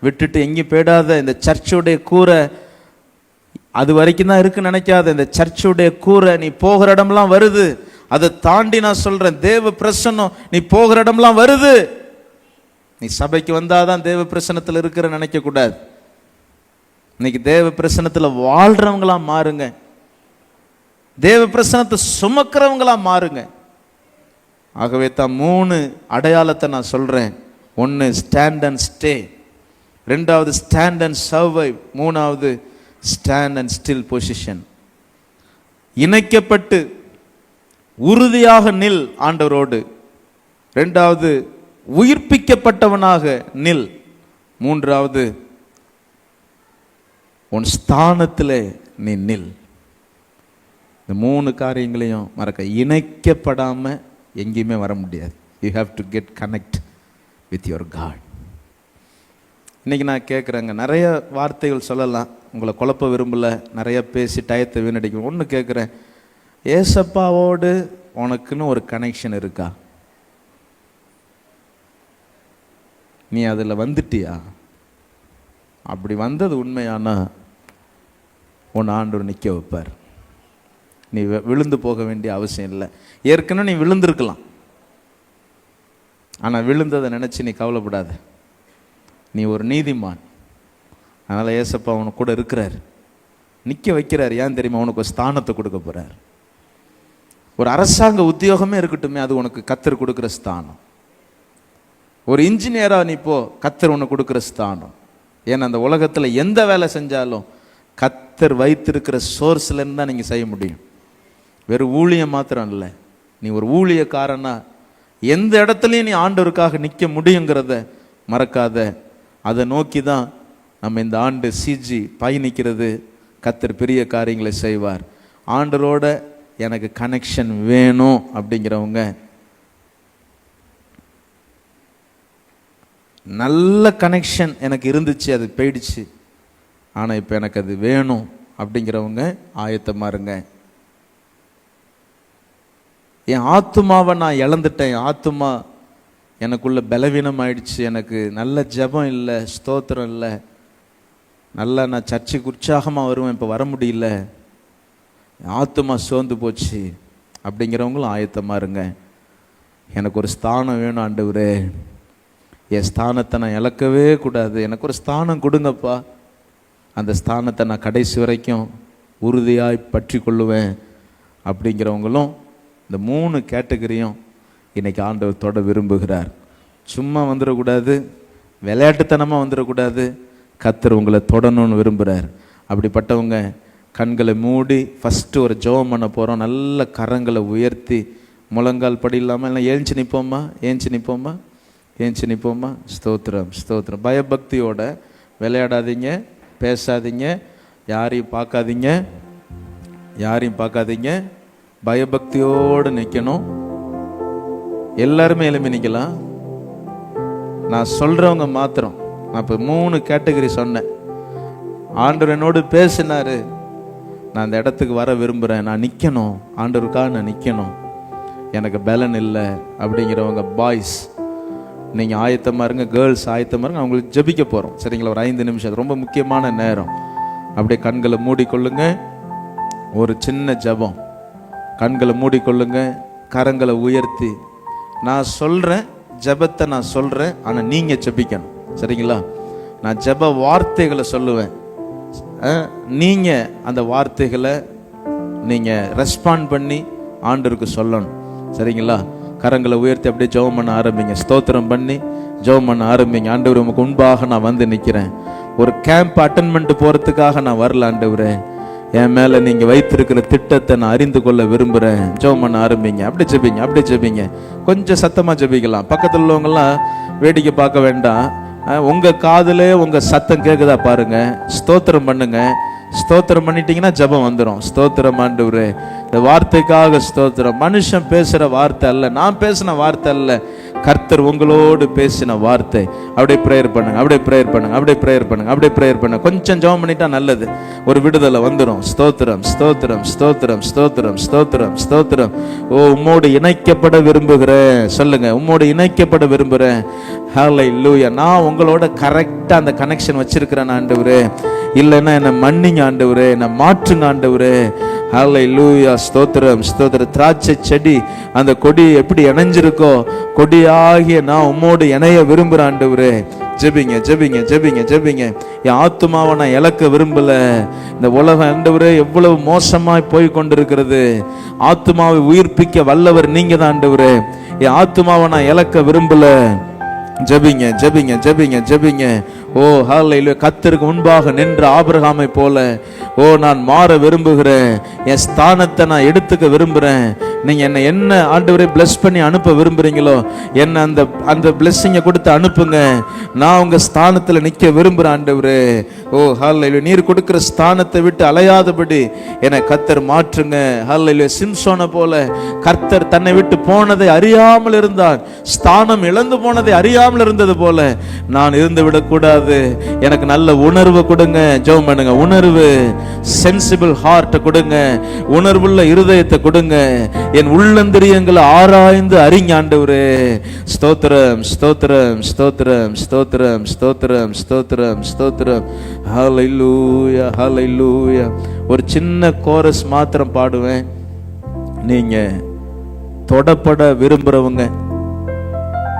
விட்டுட்டு எங்கேயும் போயிடாத. இந்த சர்ச்சுடைய கூரை அது வரைக்கும் தான் இருக்குன்னு நினைக்காத. இந்த சர்ச்சுடைய கூரை நீ போகிற இடம்லாம் வருது. அதை தாண்டி நான் சொல்றேன், தேவ பிரசன்னம் நீ போகிற இடம்லாம் வருது. நீ சபைக்கு வந்தாதான் தேவ பிரசன்னத்தில் இருக்கிற நினைக்க கூடாது. இன்னைக்கு தேவ பிரசன்னத்தில் வாழ்றவங்களா மாறுங்க. தேவ பிரசன்னத்தை சுமக்கிறவங்களா மாறுங்க. ஆகவே தான் 3 அடையாளத்தை நான் சொல்றேன். 1 ஸ்டாண்ட் அண்ட் ஸ்டே, 2வது ஸ்டாண்ட் அண்ட் சர்வைவ், 3வது ஸ்டாண்ட் அண்ட் ஸ்டில் பொசிஷன். இணைக்கப்பட்டு உறுதியாக நில் ஆண்டவரோடு. 2வது உயிர்ப்பிக்கப்பட்டவனாக நில். 3வது உன் ஸ்தானத்தில் நீ நில். இந்த 3 காரியங்களையும் மறக்க. இணைக்கப்படாம எங்கேயுமே வர முடியாது. You have to get connect with your God. இன்னைக்கு நான் கேட்குறேங்க, நிறைய வார்த்தைகள் சொல்லலாம், உங்களை குழப்ப விரும்பல, நிறைய பேசி டயத்தை வீணடிக்கும். ஒன்று கேட்குறேன், ஏசப்பாவோடு உனக்குன்னு ஒரு கனெக்ஷன் இருக்கா? நீ அதில் வந்துட்டியா? அப்படி வந்தது உண்மையானா உன் ஆண்டவர் நிற்க வைப்பார். நீ விழுந்து போக வேண்டிய அவசியம் இல்லை. ஏற்கனவே நீ விழுந்திருக்கலாம், ஆனால் விழுந்ததை நினச்சி நீ கவலைப்படாத. நீ ஒரு நீதிமான். அதனால் ஏசப்பா உனக்கு கூட இருக்கிறார், நிற்க வைக்கிறார். ஏன் தெரியுமா? உனக்கு ஒரு ஸ்தானத்தை கொடுக்க போகிறார். ஒரு அரசாங்க உத்தியோகமே இருக்கட்டுமே, அது உனக்கு கர்த்தர் கொடுக்குற ஸ்தானம். ஒரு இன்ஜினியராக நீ போ, கர்த்தர் உனக்கு கொடுக்குற ஸ்தானம். ஏன்னா அந்த உலகத்தில் எந்த வேலை செஞ்சாலும் கர்த்தர் வைத்திருக்கிற சோர்ஸ்லேருந்து தான் நீங்கள் செய்ய முடியும். வெறும் ஊழியம் மாத்திரம் இல்லை, நீ ஒரு ஊழியக்காரனா எந்த இடத்துலையும் நீ ஆண்டவருக்காக நிற்க முடியுங்கிறத மறக்காத. அதை நோக்கி தான் நம்ம இந்த ஆண்டு சிஜி பயணிக்கிறது. கர்த்தர் பெரிய காரியங்களை செய்வார். ஆண்டவரோட எனக்கு கனெக்ஷன் வேணும் அப்படிங்கிறவங்க, நல்ல கனெக்ஷன் எனக்கு இருந்துச்சு, அது போயிடுச்சு, ஆனால் இப்போ எனக்கு அது வேணும் அப்படிங்கிறவங்க ஆயத்தமாக இருங்க. என் ஆத்துமாவை நான் இழந்துட்டேன், என் ஆத்துமா எனக்குள்ள பலவீனம் ஆயிடுச்சு, எனக்கு நல்ல ஜெபம் இல்லை, ஸ்தோத்திரம் இல்லை, நல்லா நான் சர்ச்சைக்கு உற்சாகமாக வருவேன், இப்போ வர முடியல, ஆத்துமா சோர்ந்து போச்சு அப்படிங்கிறவங்களும் ஆயத்தமாக இருங்க. எனக்கு ஒரு ஸ்தானம் வேணும் ஆண்டவரே, என் ஸ்தானத்தை நான் இழக்கவே கூடாது, எனக்கு ஒரு ஸ்தானம் கொடுங்கப்பா, அந்த ஸ்தானத்தை நான் கடைசி வரைக்கும் உறுதியாய் பற்றி கொள்ளுவேன் அப்படிங்கிறவங்களும் இந்த 3 கேட்டகரியும் இன்னைக்கு ஆண்டவர் தொட விரும்புகிறார். சும்மா வந்துடக்கூடாது, விளையாட்டுத்தனமாக வந்துடக்கூடாது, கர்த்தர் உங்களை தொடணும்னு விரும்புகிறார். அப்படிப்பட்டவங்க கண்களை மூடி ஃபஸ்ட்டு ஒரு ஜெபம் பண்ண போகிறோம். நல்ல கரங்களை உயர்த்தி முழங்கால் படி இல்லாமல் எல்லாம் ஏஞ்சி நிற்போமா, ஏஞ்சி நிற்போமா, ஏஞ்சி நிற்போமா. ஸ்தோத்திரம் ஸ்தோத்திரம். பயபக்தியோட விளையாடாதீங்க, பேசாதீங்க, யாரையும் பார்க்காதீங்க, யாரையும் பார்க்காதீங்க. பயபக்தியோடு நிற்கணும். எல்லாருமே எழுப்பி நிற்கலாம். நான் சொல்கிறவங்க மாத்திரம், நான் இப்போ 3 கேட்டகரி சொன்னேன். ஆண்டவர் என்னோடு பேசினாரு, நான் அந்த இடத்துக்கு வர விரும்புகிறேன், நான் நிற்கணும், ஆண்டவருக்காக நான் நிற்கணும், எனக்கு பலன் இல்லை அப்படிங்கிறவங்க பாய்ஸ் நீங்கள் ஆயத்தமாக இருங்க, கேர்ள்ஸ் ஆயத்தமாக இருங்க. அவங்களுக்கு ஜெபிக்க போகிறோம், சரிங்களா? ஒரு 5 நிமிஷம், ரொம்ப முக்கியமான நேரம். அப்படியே கண்களை மூடிக்கொள்ளுங்க, ஒரு சின்ன ஜெபம். கண்களை மூடிக்கொள்ளுங்க, கரங்களை உயர்த்தி. நான் சொல்கிறேன், ஜெபத்தை நான் சொல்கிறேன், ஆனால் நீங்கள் ஜெபிக்கணும், சரிங்களா? நான் ஜெப வார்த்தைகளை சொல்லுவேன், நீங்கள் அந்த வார்த்தைகளை நீங்கள் ரெஸ்பாண்ட் பண்ணி ஆண்டவருக்கு சொல்லணும், சரிங்களா? கரங்களை உயர்த்தி அப்படியே ஜெபம் பண்ண ஆரம்பிங்க, ஸ்தோத்திரம் பண்ணி ஜெபம் பண்ண ஆரம்பிங்க. ஆண்டவர் உமக்கு முன்பாக நான் வந்து நிற்கிறேன், ஒரு கேம்ப் அட்டென்மெண்ட் போகிறதுக்காக நான் வரல ஆண்டவரே, என் மேலே நீங்கள் வைத்திருக்கிற திட்டத்தை நான் அறிந்து கொள்ள விரும்புகிறேன். ஜெபம் பண்ண ஆரம்பிங்க, அப்படி ஜெபிங்க, அப்படி ஜெபிங்க. கொஞ்சம் சத்தமாக ஜெபிக்கலாம், பக்கத்தில் உள்ளவங்கெல்லாம் வேடிக்கை பார்க்க வேண்டாம். உங்கள் காதிலே உங்கள் சத்தம் கேட்குதா பாருங்க, ஸ்தோத்திரம் பண்ணுங்க. ஸ்தோத்திரம் பண்ணிட்டீங்கன்னா ஜெபம் வந்துடும். ஸ்தோத்திரம் ஆண்டவரே, இந்த வார்த்தைக்காக ஸ்தோத்திரம். மனுஷன் பேசுகிற வார்த்தை அல்ல, நான் பேசின வார்த்தை அல்ல, கர்த்தர் உங்களோடு பேசின வார்த்தை. அப்படியே ப்ரேயர் பண்ணுங்க, அப்படியே ப்ரேயர் பண்ணுங்க, அப்படியே ப்ரேயர் பண்ணுங்க, அப்படியே ப்ரேயர் பண்ணுங்க. கொஞ்சம் ஜெபம் பண்ணிட்டா நல்லது, ஒரு விடுதலை வந்துடும். ஸ்தோத்திரம் ஸ்தோத்திரம் ஸ்தோத்திரம் ஸ்தோத்திரம் ஸ்தோத்திரம் ஸ்தோத்திரம். ஓ, உம்மோடு இணைக்கப்பட விரும்புகிறேன் சொல்லுங்க, உம்மோடு இணைக்கப்பட விரும்புகிறேன். ஹல்லேலூயா. நான் உங்களோட கரெக்டாக அந்த கனெக்ஷன் வச்சிருக்கிறேன் ஆண்டவரே, இல்லைன்னா என்னை மன்னிங்க ஆண்டவரே, என்னை மாற்றுங்க ஆண்டவரே. ஹல்லேலூயா. ஸ்தோத்திரம் ஸ்தோத்திரம். திராட்சை செடி அந்த கொடி எப்படி இணைஞ்சிருக்கோ, கொடியாகிய நான் உம்மோடு இணைய விரும்புகிறேன் ஆண்டவரே. ஜெபிங்க ஜெபிங்க ஜெபிங்க ஜெபிங்க. என் ஆத்துமாவை நான் இழக்க விரும்பல. இந்த உலகம் ஆண்டவரே எவ்வளவு மோசமாய் போய் கொண்டிருக்கிறது. ஆத்துமாவை உயிர்ப்பிக்க வல்லவர் நீங்க தான் ஆண்டவரே. என் ஆத்துமாவை நான் இழக்க விரும்பல. ஜெபிங்க ஜெபிங்க ஜெபிங்க ஜெபிங்க. ஓ ஹல்லேலூயா. கர்த்தருக்கு முன்பாக நின்ற ஆபிரகாமை போல ஓ நான் மாற விரும்புகிறேன், என் ஸ்தானத்தை நான் எடுத்துக்க விரும்புகிறேன். நீங்கள் என்னை என்ன ஆண்டவரே பிளஸ் பண்ணி அனுப்ப விரும்புகிறீங்களோ என்னை அந்த பிளெஸ்ஸிங்கை கொடுத்து அனுப்புங்க. நான் உங்கள் ஸ்தானத்தில் நிற்க விரும்புகிறேன் ஆண்டவரே. ஓ ஹல்லேலூயா. நீர் கொடுக்குற ஸ்தானத்தை விட்டு அலையாதபடி என்னை கர்த்தர் மாற்றுங்க. ஹல்லேலூயா. சிம்சோனை போல கர்த்தர் தன்னை விட்டு போனதை அறியாமல் இருந்தார், ஸ்தானம் இழந்து போனதை அறியாமல் இருந்தது போல நான் இருந்து விடக்கூடாது. எனக்கு நல்ல உணர்வு கொடுங்க. ஜெபம் பண்ணுங்க. உணர்வு, சென்சிபிள் ஹார்ட் கொடுங்க, உணர்வுள்ள இருதயத்தை கொடுங்க. என் உள்ளந்திரியங்களை ஆராய்ந்து அறிங்க ஆண்டவரே. ஸ்தோத்திரம் ஸ்தோத்திரம் ஸ்தோத்திரம் ஸ்தோத்திரம் ஸ்தோத்திரம் ஸ்தோத்திரம் ஸ்தோத்திரம். ஹல்லேலூயா ஹல்லேலூயா. ஒரு சின்ன கோரஸ் மாத்திரம் பாடுவேன். நீங்க தொடப்பட விரும்புறவங்க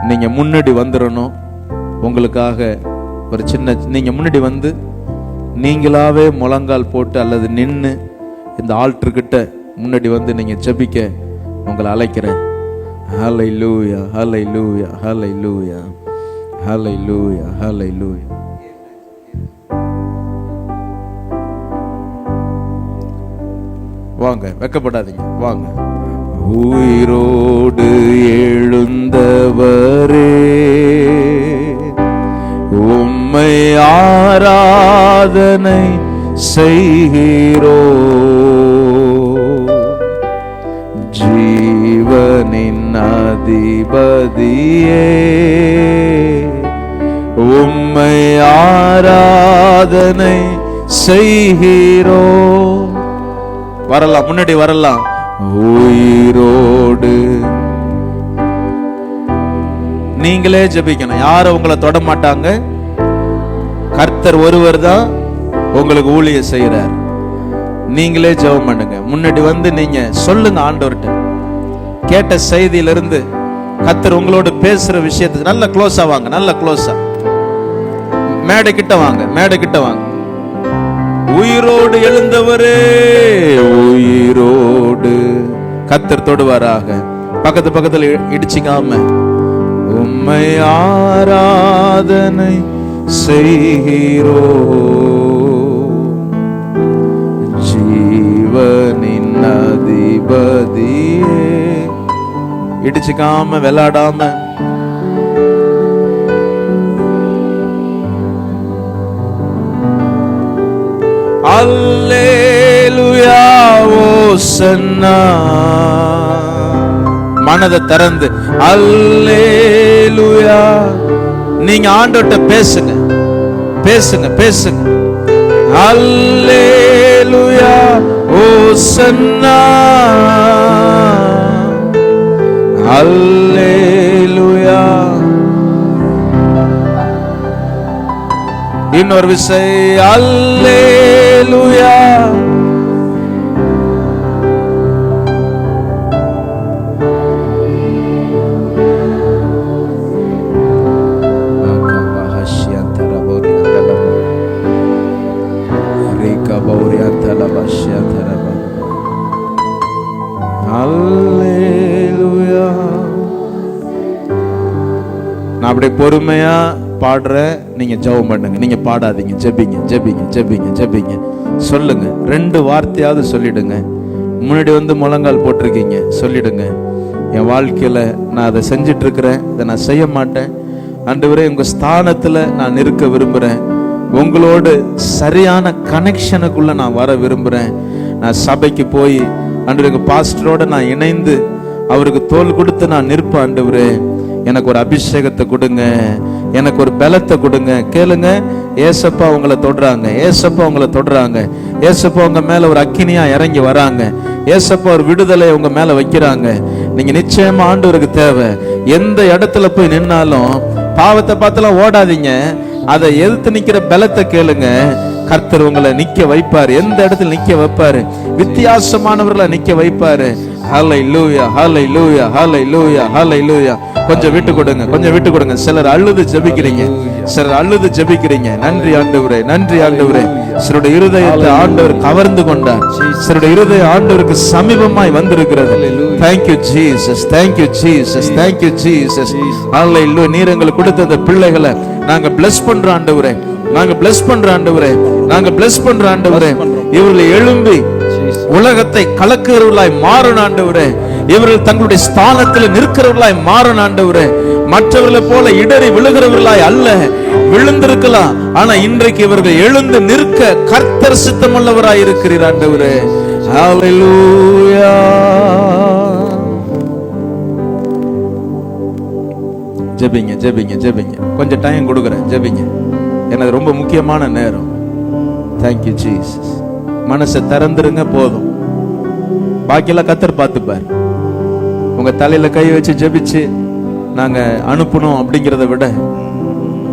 நீங்க முன்னாடி வந்துடணும். உங்களுக்காக ஒரு சின்ன, நீங்க முன்னாடி வந்து நீங்களாவே முழங்கால் போட்டு அல்லது நின்று இந்த ஆல்டர்கிட்ட முன்னாடி வந்து நீங்க ஜெபிக்க உங்களை அழைக்கிறேன். ஹல்லேலூயா ஹல்லேலூயா ஹல்லேலூயா ஹல்லேலூயா ஹல்லேலூயா. வாங்க, வெக்கப்படாதீங்க, வாங்க. உயிரோடு எழுந்தவரே உம்மை ஆராதனை செய்கிறோ, ஜீவனின் அதிபதியே உம்மை ஆராதனை செய்கிறோ. வரலாம், முன்னாடி வரலாம். உயிரோடு நீங்களே ஜெபிக்கணும், யாரும் உங்களை தொட மாட்டாங்க. கர்த்தர் ஒருவர் தான் உங்களுக்கு ஊழியம் செய்யறார். நீங்களே ஜெபம் பண்ணுங்க. முன்னாடி வந்து நீங்க சொல்லுங்க ஆண்டவர்கிட்ட, கேட்ட செய்தியிலிருந்து கர்த்தர் உங்களோட பேசுற விஷயத்துக்கு நல்ல க்ளோஸா வாங்க, நல்ல க்ளோஸா மேடை கிட்ட வாங்க, மேடை கிட்ட வாங்க. உயிரோடு எழுந்தவரே, உயிரோடு கர்த்தர் தொடுவாராக. பக்கத்துல இடிச்சிக்காம உம்மை ஆராதனை செய்கிறோ, ஜீவனின் அதிபதியே. இடிச்சிக்காம விளையாடாம அல்லேலூயா ஓசன்னா. மனதை திறந்து அல்லேலூயா. நீங்க ஆண்டவர்கிட்ட பேசுங்க, பேசுங்க பேசுங்க. அல்லேலூயா ஓசன்னா அல்லேலூயா. இன்னொரு விசை அல்லேலூயா. நான் அப்படியே பொறுமையா பாடுறேன், நீங்க ஜெபம் பண்ணுங்க. நீங்க பாடாதீங்க, ஜெபிங்க ஜெபிங்க ஜெபிங்க ஜெபிங்க. சொல்லுங்க, 2 வார்த்தையாவது சொல்லிடுங்க. முன்னாடி வந்து முழங்கால் போட்டிருக்கீங்க, சொல்லிடுங்க. என் வாழ்க்கையில நான் அதை செஞ்சிட்டு இருக்கிறேன், இதை நான் செய்ய மாட்டேன். ஆண்டவரே, உங்க ஸ்தானத்துல நான் இருக்க விரும்புறேன். உங்களோடு சரியான கனெக்ஷனுக்குள்ள நான் வர விரும்புறேன். நான் சபைக்கு போய் ஆண்டவரே எங்க பாஸ்டரோட நான் இணைந்து அவருக்கு தோள் கொடுத்து நான் நிற்பேன். ஆண்டவரே, எனக்கு ஒரு அபிஷேகத்தை கொடுங்க, எனக்கு ஒரு பலத்தை கொடுங்க. கேளுங்க, ஏசப்பா உங்களை தொடுறாங்க, ஏசப்பா உங்களை தொடுறாங்க, ஏசப்பா உங்க மேல ஒரு அக்கினியா இறங்கி வராங்க, ஏசப்பா ஒரு விடுதலை உங்க மேல வைக்கிறாங்க. நீங்க நிச்சயமா ஆண்டவருக்கு தேவை. எந்த இடத்துல போய் நின்னாலும் பாவத்தை பார்த்துலாம் ஓடாதீங்க, அதை எதிர்த்து நிக்கிற பலத்தை கேளுங்க. கர்த்தர் உங்களை நிக்க வைப்பாரு, எந்த இடத்துல நிக்க வைப்பாரு, வித்தியாசமானவர்களை நிக்க வைப்பாரு. ஹல்லேலூயா ஹல்லேலூயா ஹல்லேலூயா ஹல்லேலூயா. கொஞ்சம் விட்டு கொடுங்க, கொஞ்சம் விட்டு கொடுங்க. சிலர் அழுது ஜெபிக்கிறீங்க, சிலர் அழுது ஜெபிக்கிறீங்க. நன்றி ஆண்டவரே, நன்றி ஆண்டவரே. சிலருடைய இருதயத்தை ஆண்டவர் கவர்ந்து கொண்டார், சிலருடைய இருதயம் ஆண்டவருக்கு சமீபமாய் வந்திருக்கிறது. Thank you Jesus, thank you Jesus, thank you Jesus. ஹல்லேலூயா. நீர் எங்களுக்கு கொடுத்த அந்த பிள்ளைகளை நாங்க bless பண்றோம் ஆண்டவரே, நாங்க bless பண்றோம் ஆண்டவரே, நாங்க bless பண்றோம் ஆண்டவரே. இவர்களை எழும்பி உலகத்தை கலக்குறவர்களாய் மாறணும் ஆண்டவரே. இவர்கள் தங்களுடைய ஸ்தானத்தில் நிற்கிறவர்களாய் மாறணும் ஆண்டவரே. மற்றவர்களை போல இடறி விழுகிறவர்களாய் அல்ல, விழுந்திருக்கலாம், ஆனா இன்றைக்கு இவர்கள் எழுந்து நிற்க கர்த்தர் சித்தமுள்ளவராய் இருக்கிறீர் ஆண்டவரே. ஹல்லேலூயா. ஜெபிங்க ஜெபிங்க ஜெபிங்க. கொஞ்சம் டைம் கொடுக்குறேன், ஜெபிங்க. எனக்கு ரொம்ப முக்கியமான நேரம். Thank you Jesus. மனசை திறந்துருங்க, போதும். பாக்கியெல்லாம் கர்த்தர் பார்த்துப்பார். உங்க தலையில கை வச்சு ஜெபிச்சு நாங்க அனுப்பணும் அப்படிங்கிறத விட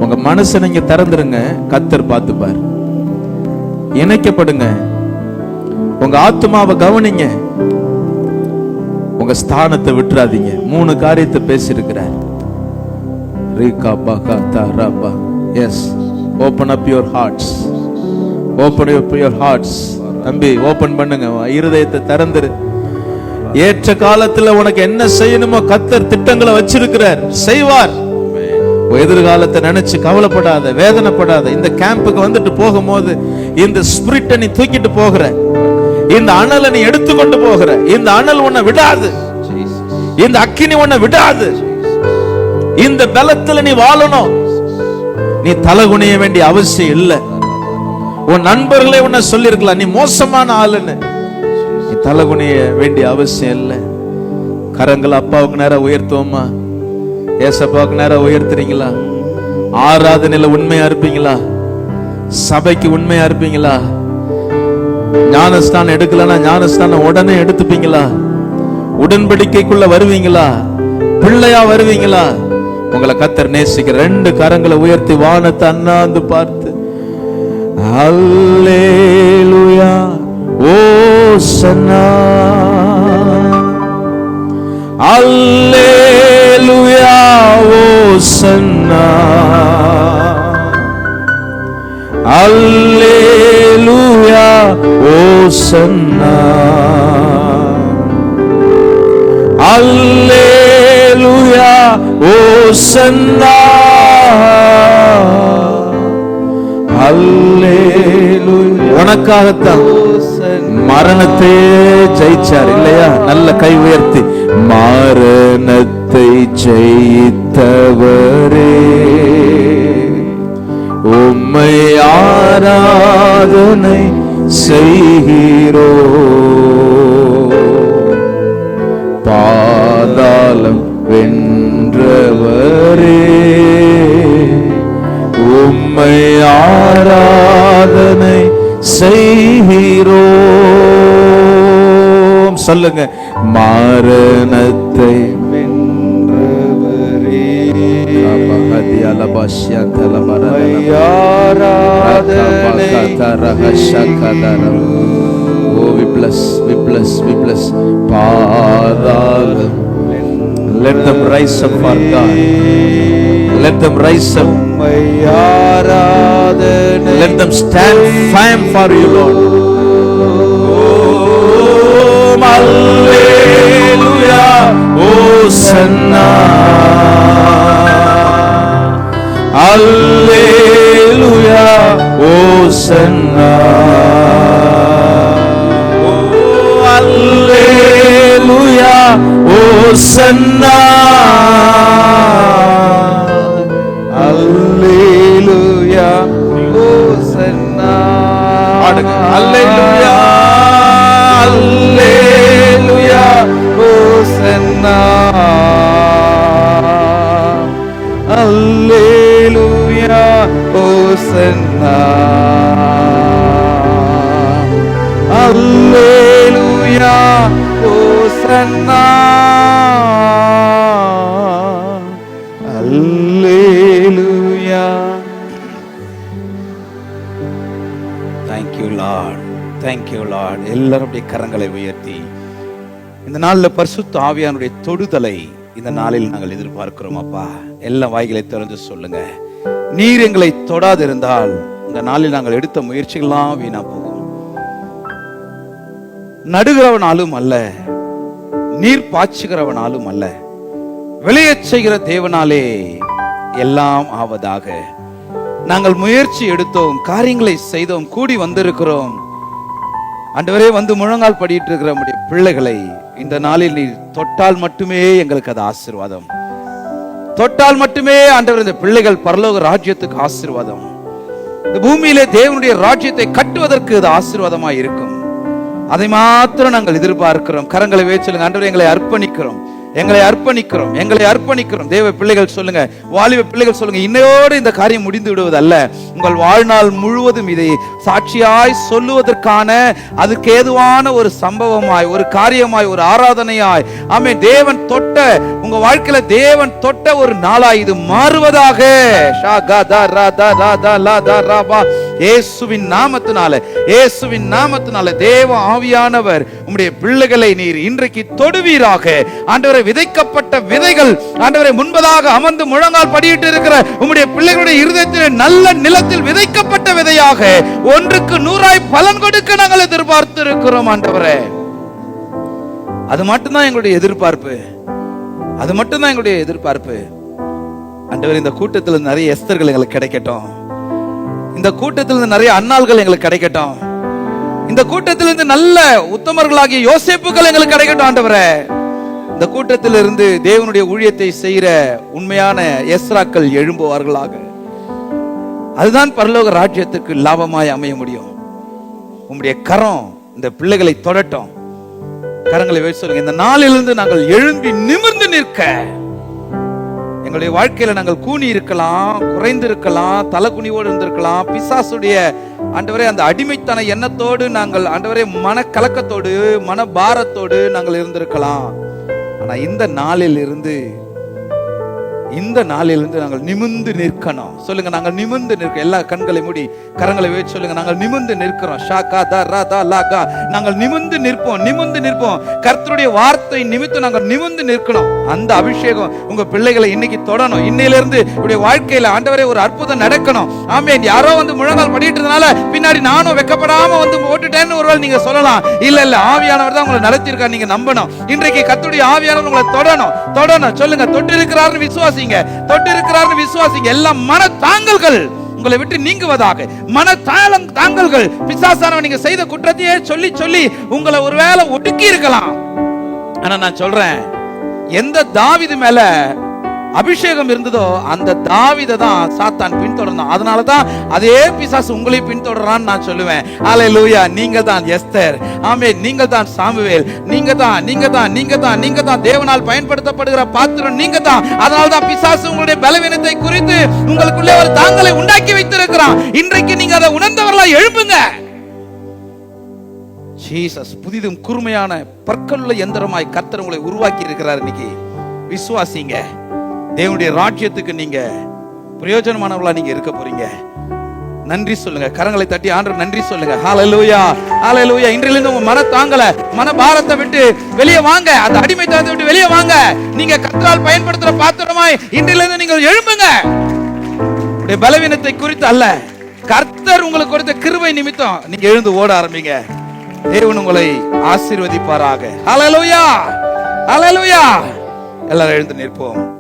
உங்க மனசை நீங்க திறந்துருங்க, கர்த்தர் பார்த்துப்பார். இணைக்கப்படுங்க, உங்க ஆத்துமாவை கவனிங்க, உங்க ஸ்தானத்தை விட்டுறாதீங்க. 3 காரியத்தை பேசியிருக்கிறார். Yes, open up your hearts, open up your hearts. தம்பி, ஓபன் பண்ணுங்க, இருதயத்தை திறந்துரு. ஏற்ற காலத்துல உனக்கு என்ன செய்யணுமோ கர்த்தர் திட்டங்களை வச்சிருக்கிறார், செய்வார். எதிர்காலத்தை நினைச்சு கவலைப்படாத, வேதனைப்படாத. இந்த கேம்புக்கு வந்துட்டு போகும்போது இந்த ஸ்பிரிட்டை நீ தூக்கிட்டு போகிற, இந்த அனலை நீ எடுத்துக்கொண்டு போகிற. இந்த அனல் உன்னை விடாது, இந்த அக்கினி உன்னை விடாது. இந்த பலத்துல நீ வாழணும். நீ தலகுனிய வேண்டிய அவசியம் இல்லை. உன் நண்பர்களே உன்னை சொல்லிருக்கலாம், நீ மோசமான ஆளுன்னு. நீ தலகுனிய வேண்டிய அவசியம் இல்லை. கரங்களை அப்பாவுக்கு நேரம் உயர்த்துவோமா? ஏசப்பாவுக்கு நேரம் உயர்த்துறீங்களா? ஆராதனையில உண்மையா இருப்பீங்களா? சபைக்கு உண்மையா இருப்பீங்களா? ஞானஸ்தானம் எடுக்கலன்னா ஞானஸ்தானம் உடனே எடுத்துப்பீங்களா? உடன்படிக்கைக்குள்ள வருவீங்களா? பிள்ளையா வருவீங்களா? உங்களை கர்த்தர் நேசிக்கிற 2 கரங்களை உயர்த்தி வானத்தை அண்ணாந்து பார்த்து அல்லேலூயா ஓசன்னா அல்லேலூயா ஓசன்னா அல்லேலூயா ஓசன்னா அல்லேலூயா ஓசன்னா அல்லேலூயா. உனக்காகத்தான் மரணத்தை ஜெயிச்சார் இல்லையா? நல்ல கை உயர்த்தி, மரணத்தை ஜெயித்தவரே உம்மை ஆராதனை செய்கிறோ. பாதாளம் வென்றவரே உம்மை ஆராதனை செய்கிறோம். சொல்லுங்க, மரணத்தை வென்றவரே, oh we bless, we bless, we bless. பாதாளம், let them rise up for God, let them rise up, let them stand firm for you, Lord. Oh hallelujah, Hosanna, hallelujah, Hosanna, oh hallelujah, Hosanna, hallelujah, Hosanna, hallelujah, hallelujah, Hosanna, hallelujah, Hosanna, hallelujah, Hosanna, hallelujah. Thank you Lord, thank you Lord. எல்லாரும் கரங்களை உயர்த்தி இந்த நாளில் பரிசுத்த ஆவியானுடைய தொடுதலை இந்த நாளில் நாங்கள் எதிர்பார்க்கிறோம். அப்பா, எல்லா வாய்களை திறந்து சொல்லுங்க. நீர் எங்களை தொடாதிருந்தால் இந்த நாளில் நாங்கள் எடுத்த முயற்சிகள்லாம் வீணா போகும். நடுகிறவனாலும் அல்ல, நீர் பாய்ச்சுகிறவனாலும் அல்ல, விளையச் செய்கிற தேவனாலே எல்லாம் ஆவதாக. நாங்கள் முயற்சி எடுத்தோம், காரியங்களை செய்தோம், கூடி வந்திருக்கிறோம். ஆண்டவரே, வந்து முழங்கால் படிட்டு இருக்கிற நம்முடைய பிள்ளைகளை இந்த நாளில் நீர் தொட்டால் மட்டுமே எங்களுக்கு அது ஆசீர்வாதம். தொட்டால் மட்டுமே ஆண்டவர் இந்த பிள்ளைகள் பரலோக ராஜ்யத்துக்கு ஆசீர்வாதம். இந்த பூமியிலே தேவனுடைய ராஜ்யத்தை கட்டுவதற்கு இது ஆசீர்வாதமாய் இருக்கும். அதை மாத்திரம் நாங்கள் எதிர்பார்க்கிறோம். கரங்களை வேச்சலுங்க. ஆண்டவரே, எங்களை அர்ப்பணிக்கிறோம், எங்களை அர்ப்பணிக்கிறோம், எங்களை அர்ப்பணிக்கிறோம். தேவ பிள்ளைகள் சொல்லுங்க, வாலிப பிள்ளைகள் சொல்லுங்க, இன்னையோடு இந்த காரியம் முடிந்து விடுவது அல்ல. உங்கள் வாழ்நாள் முழுவதும் இதை சாட்சியாய் சொல்லுவதற்கான அதுக்கு ஏதுவான ஒரு சம்பவமாய், ஒரு காரியமாய், ஒரு ஆராதனையாய், ஆமே, தேவன் தொட்ட உங்க வாழ்க்கையில தேவன் தொட்ட ஒரு நாளாய் இது மாறுவதாக. இயேசுவின் நாமத்தினால, இயேசுவின் நாமத்தினால தேவ ஆவியானவர் உம்முடைய பிள்ளைகளை நீர் இன்றைக்கு தொடுவீராக. ஆண்டவரே, விதைக்கப்பட்ட விதைகள் ஆண்டவரே முன்பதாக அமர்ந்து முழங்கால் படியிட்டு இருக்கிற உம்முடைய பிள்ளைகளுடைய இருதயத்தில் நல்ல நிலத்தில் விதைக்கப்பட்ட விதையாக 1க்கு 100 பலன் கொடுக்க நாங்கள் எதிர்பார்த்து இருக்கிறோம். ஆண்டவரே, அது மட்டும்தான் எங்களுடைய எதிர்பார்ப்பு, அது மட்டும்தான் எங்களுடைய எதிர்பார்ப்பு. ஆண்டவரே, இந்த கூட்டத்தில் நிறைய எஸ்தர்கள் எங்களுக்கு கிடைக்கட்டும், இந்த கூட்டத்தில் நிறைய அன்னாள்கள் எங்களுக்கு கிடைக்கட்டும், இந்த கூட்டத்திலிருந்து நல்ல உத்தமர்களாகிய யோசேப்புகள் எங்களுக்கு கிடைக்கட்டும். ஆண்டவரே, இந்த கூட்டத்திலிருந்து தேவனுடைய ஊழியத்தை செய்கிற உண்மையான எஸ்ராக்கள் எழும்புவார்களாக. அதுதான் பரலோக ராஜ்யத்துக்கு லாபமாய் அமைய முடியும். உம்முடைய கரம் இந்த பிள்ளைகளை தொடட்டும். கரங்களை வைத்து சொல்லுங்க, இந்த நாளிலிருந்து நாங்கள் எழும்பி நிமிர்ந்து நிற்க. எங்களுடைய வாழ்க்கையில நாங்கள் கூனி இருக்கலாம், குறைந்து இருக்கலாம், தலை குனிவோடு இருந்திருக்கலாம், பிசாசுடைய ஆண்டவரே அந்த அடிமைத்தன எண்ணத்தோடு நாங்கள் ஆண்டவரே மன கலக்கத்தோடு மன பாரத்தோடு நாங்கள் இருந்திருக்கலாம். ஆனா இந்த நாளிலிருந்து நாங்கள் நிமிர்ந்து நிற்கணும். சொல்லுங்க, நாங்கள் நிமிர்ந்து நிற்க. எல்லா கண்களை மூடி கரங்களை வச்சு சொல்லுங்க, நாங்கள் நிமிர்ந்து நிற்கிறோம். நாங்கள் நிமிர்ந்து நிற்போம், நிமிர்ந்து நிற்போம். கர்த்தருடைய வார்த்தை நிமித்தம் நாங்கள் நிமிர்ந்து நிற்கணும். அந்த அபிஷேகம் உங்க பிள்ளைகளை இன்னைக்கு தொடணும். இன்னையிலிருந்து உடைய வாழ்க்கையில ஆண்டவரே ஒரு அற்புதம் நடக்கணும். ஆமென். யாரோ வந்து முழங்கால் படிட்டதுனால பின்னாடி நானும் வெக்கப்படாம வந்து ஓட்டுட்டேன்னு ஒருவேளை நீங்க சொல்லலாம். இல்ல, ஆவியானவர் தான் உங்களை நடத்தியிருக்கார், நீங்க நம்பணும். இன்றைக்கு கர்த்தருடைய ஆவியானவர் உங்களை தொடணும். சொல்லுங்க, தொட்டு இருக்கிறார்னு விசுவாசிங்க, தொட்டு இருக்கிறார்னு விசுவாசிங்க. எல்லா மன தாங்கல்கள் உங்களை விட்டு நீங்குவதாக. மன தாங்கல்கள், பிசாசானவன் நீங்க செய்த குற்றத்தையே சொல்லி சொல்லி உங்களை ஒருவேளை ஒடுக்கி இருக்கலாம். ஆனா நான் சொல்றேன், எந்த தாவீது மேல அபிஷேகம் இருந்ததோ அந்த தாவீதை தான் சாத்தான் பின்தொடர்ந்தான். அதனாலதான் அதே பிசாசு உங்களை பின்தொடர்றான்னு நான் சொல்லுவேன். அல்லேலூயா. நீங்க தான் எஸ்தர், ஆமென். நீங்க தான் சாமுவேல், நீங்க தான் தேவனால் பயன்படுத்தப்படுகிற பாத்திரம், நீங்க தான். அதனாலதான் பிசாசு உங்களுடைய பலவீனத்தை குறித்து உங்களுக்குள்ளே ஒரு தாங்கலை உண்டாக்கி வைத்திருக்கிறான். இன்றைக்கு நீங்க அதை உணர்ந்தவர்களா எழும்புங்க. ஜீசஸ். புதிதும் கூர்மையான பற்களுள்ள எந்திரமாய் கர்த்தர் உங்களை உருவாக்கி இருக்கிறார். இன்னைக்கு விசுவாசிங்க. தேவனுடைய ராஜ்யத்துக்கு நீங்க பிரயோஜனமானவர்களா நீங்க இருக்க போறீங்க. நன்றி சொல்லுங்க. கரங்களை தட்டி ஆண்டவர் நன்றி சொல்லுங்க. ஹல்லேலூயா, ஹல்லேலூயா. இன்றிலிருந்து உங்க மன தாங்கல, மன பாரத்தை விட்டு வெளியே வாங்க. அந்த அடிமைத்தனத்தை விட்டு வெளியே வாங்க. நீங்க கர்த்தரால் பயன்படுத்துற பாத்திரமாய் இன்றிலிருந்து நீங்கள் எழும்புங்க. உங்களுடைய பலவீனத்தை குறித்து அல்ல, கர்த்தர் உங்களுக்கு கொடுத்த கிருபை நிமித்தம் நீங்க எழுந்து ஓட ஆரம்பிங்க. தேவன் உங்களை ஆசீர்வதிப்பாராக. ஹல்லேலூயா, ஹல்லேலூயா. எல்லாரும் எழுந்து நிற்போம்.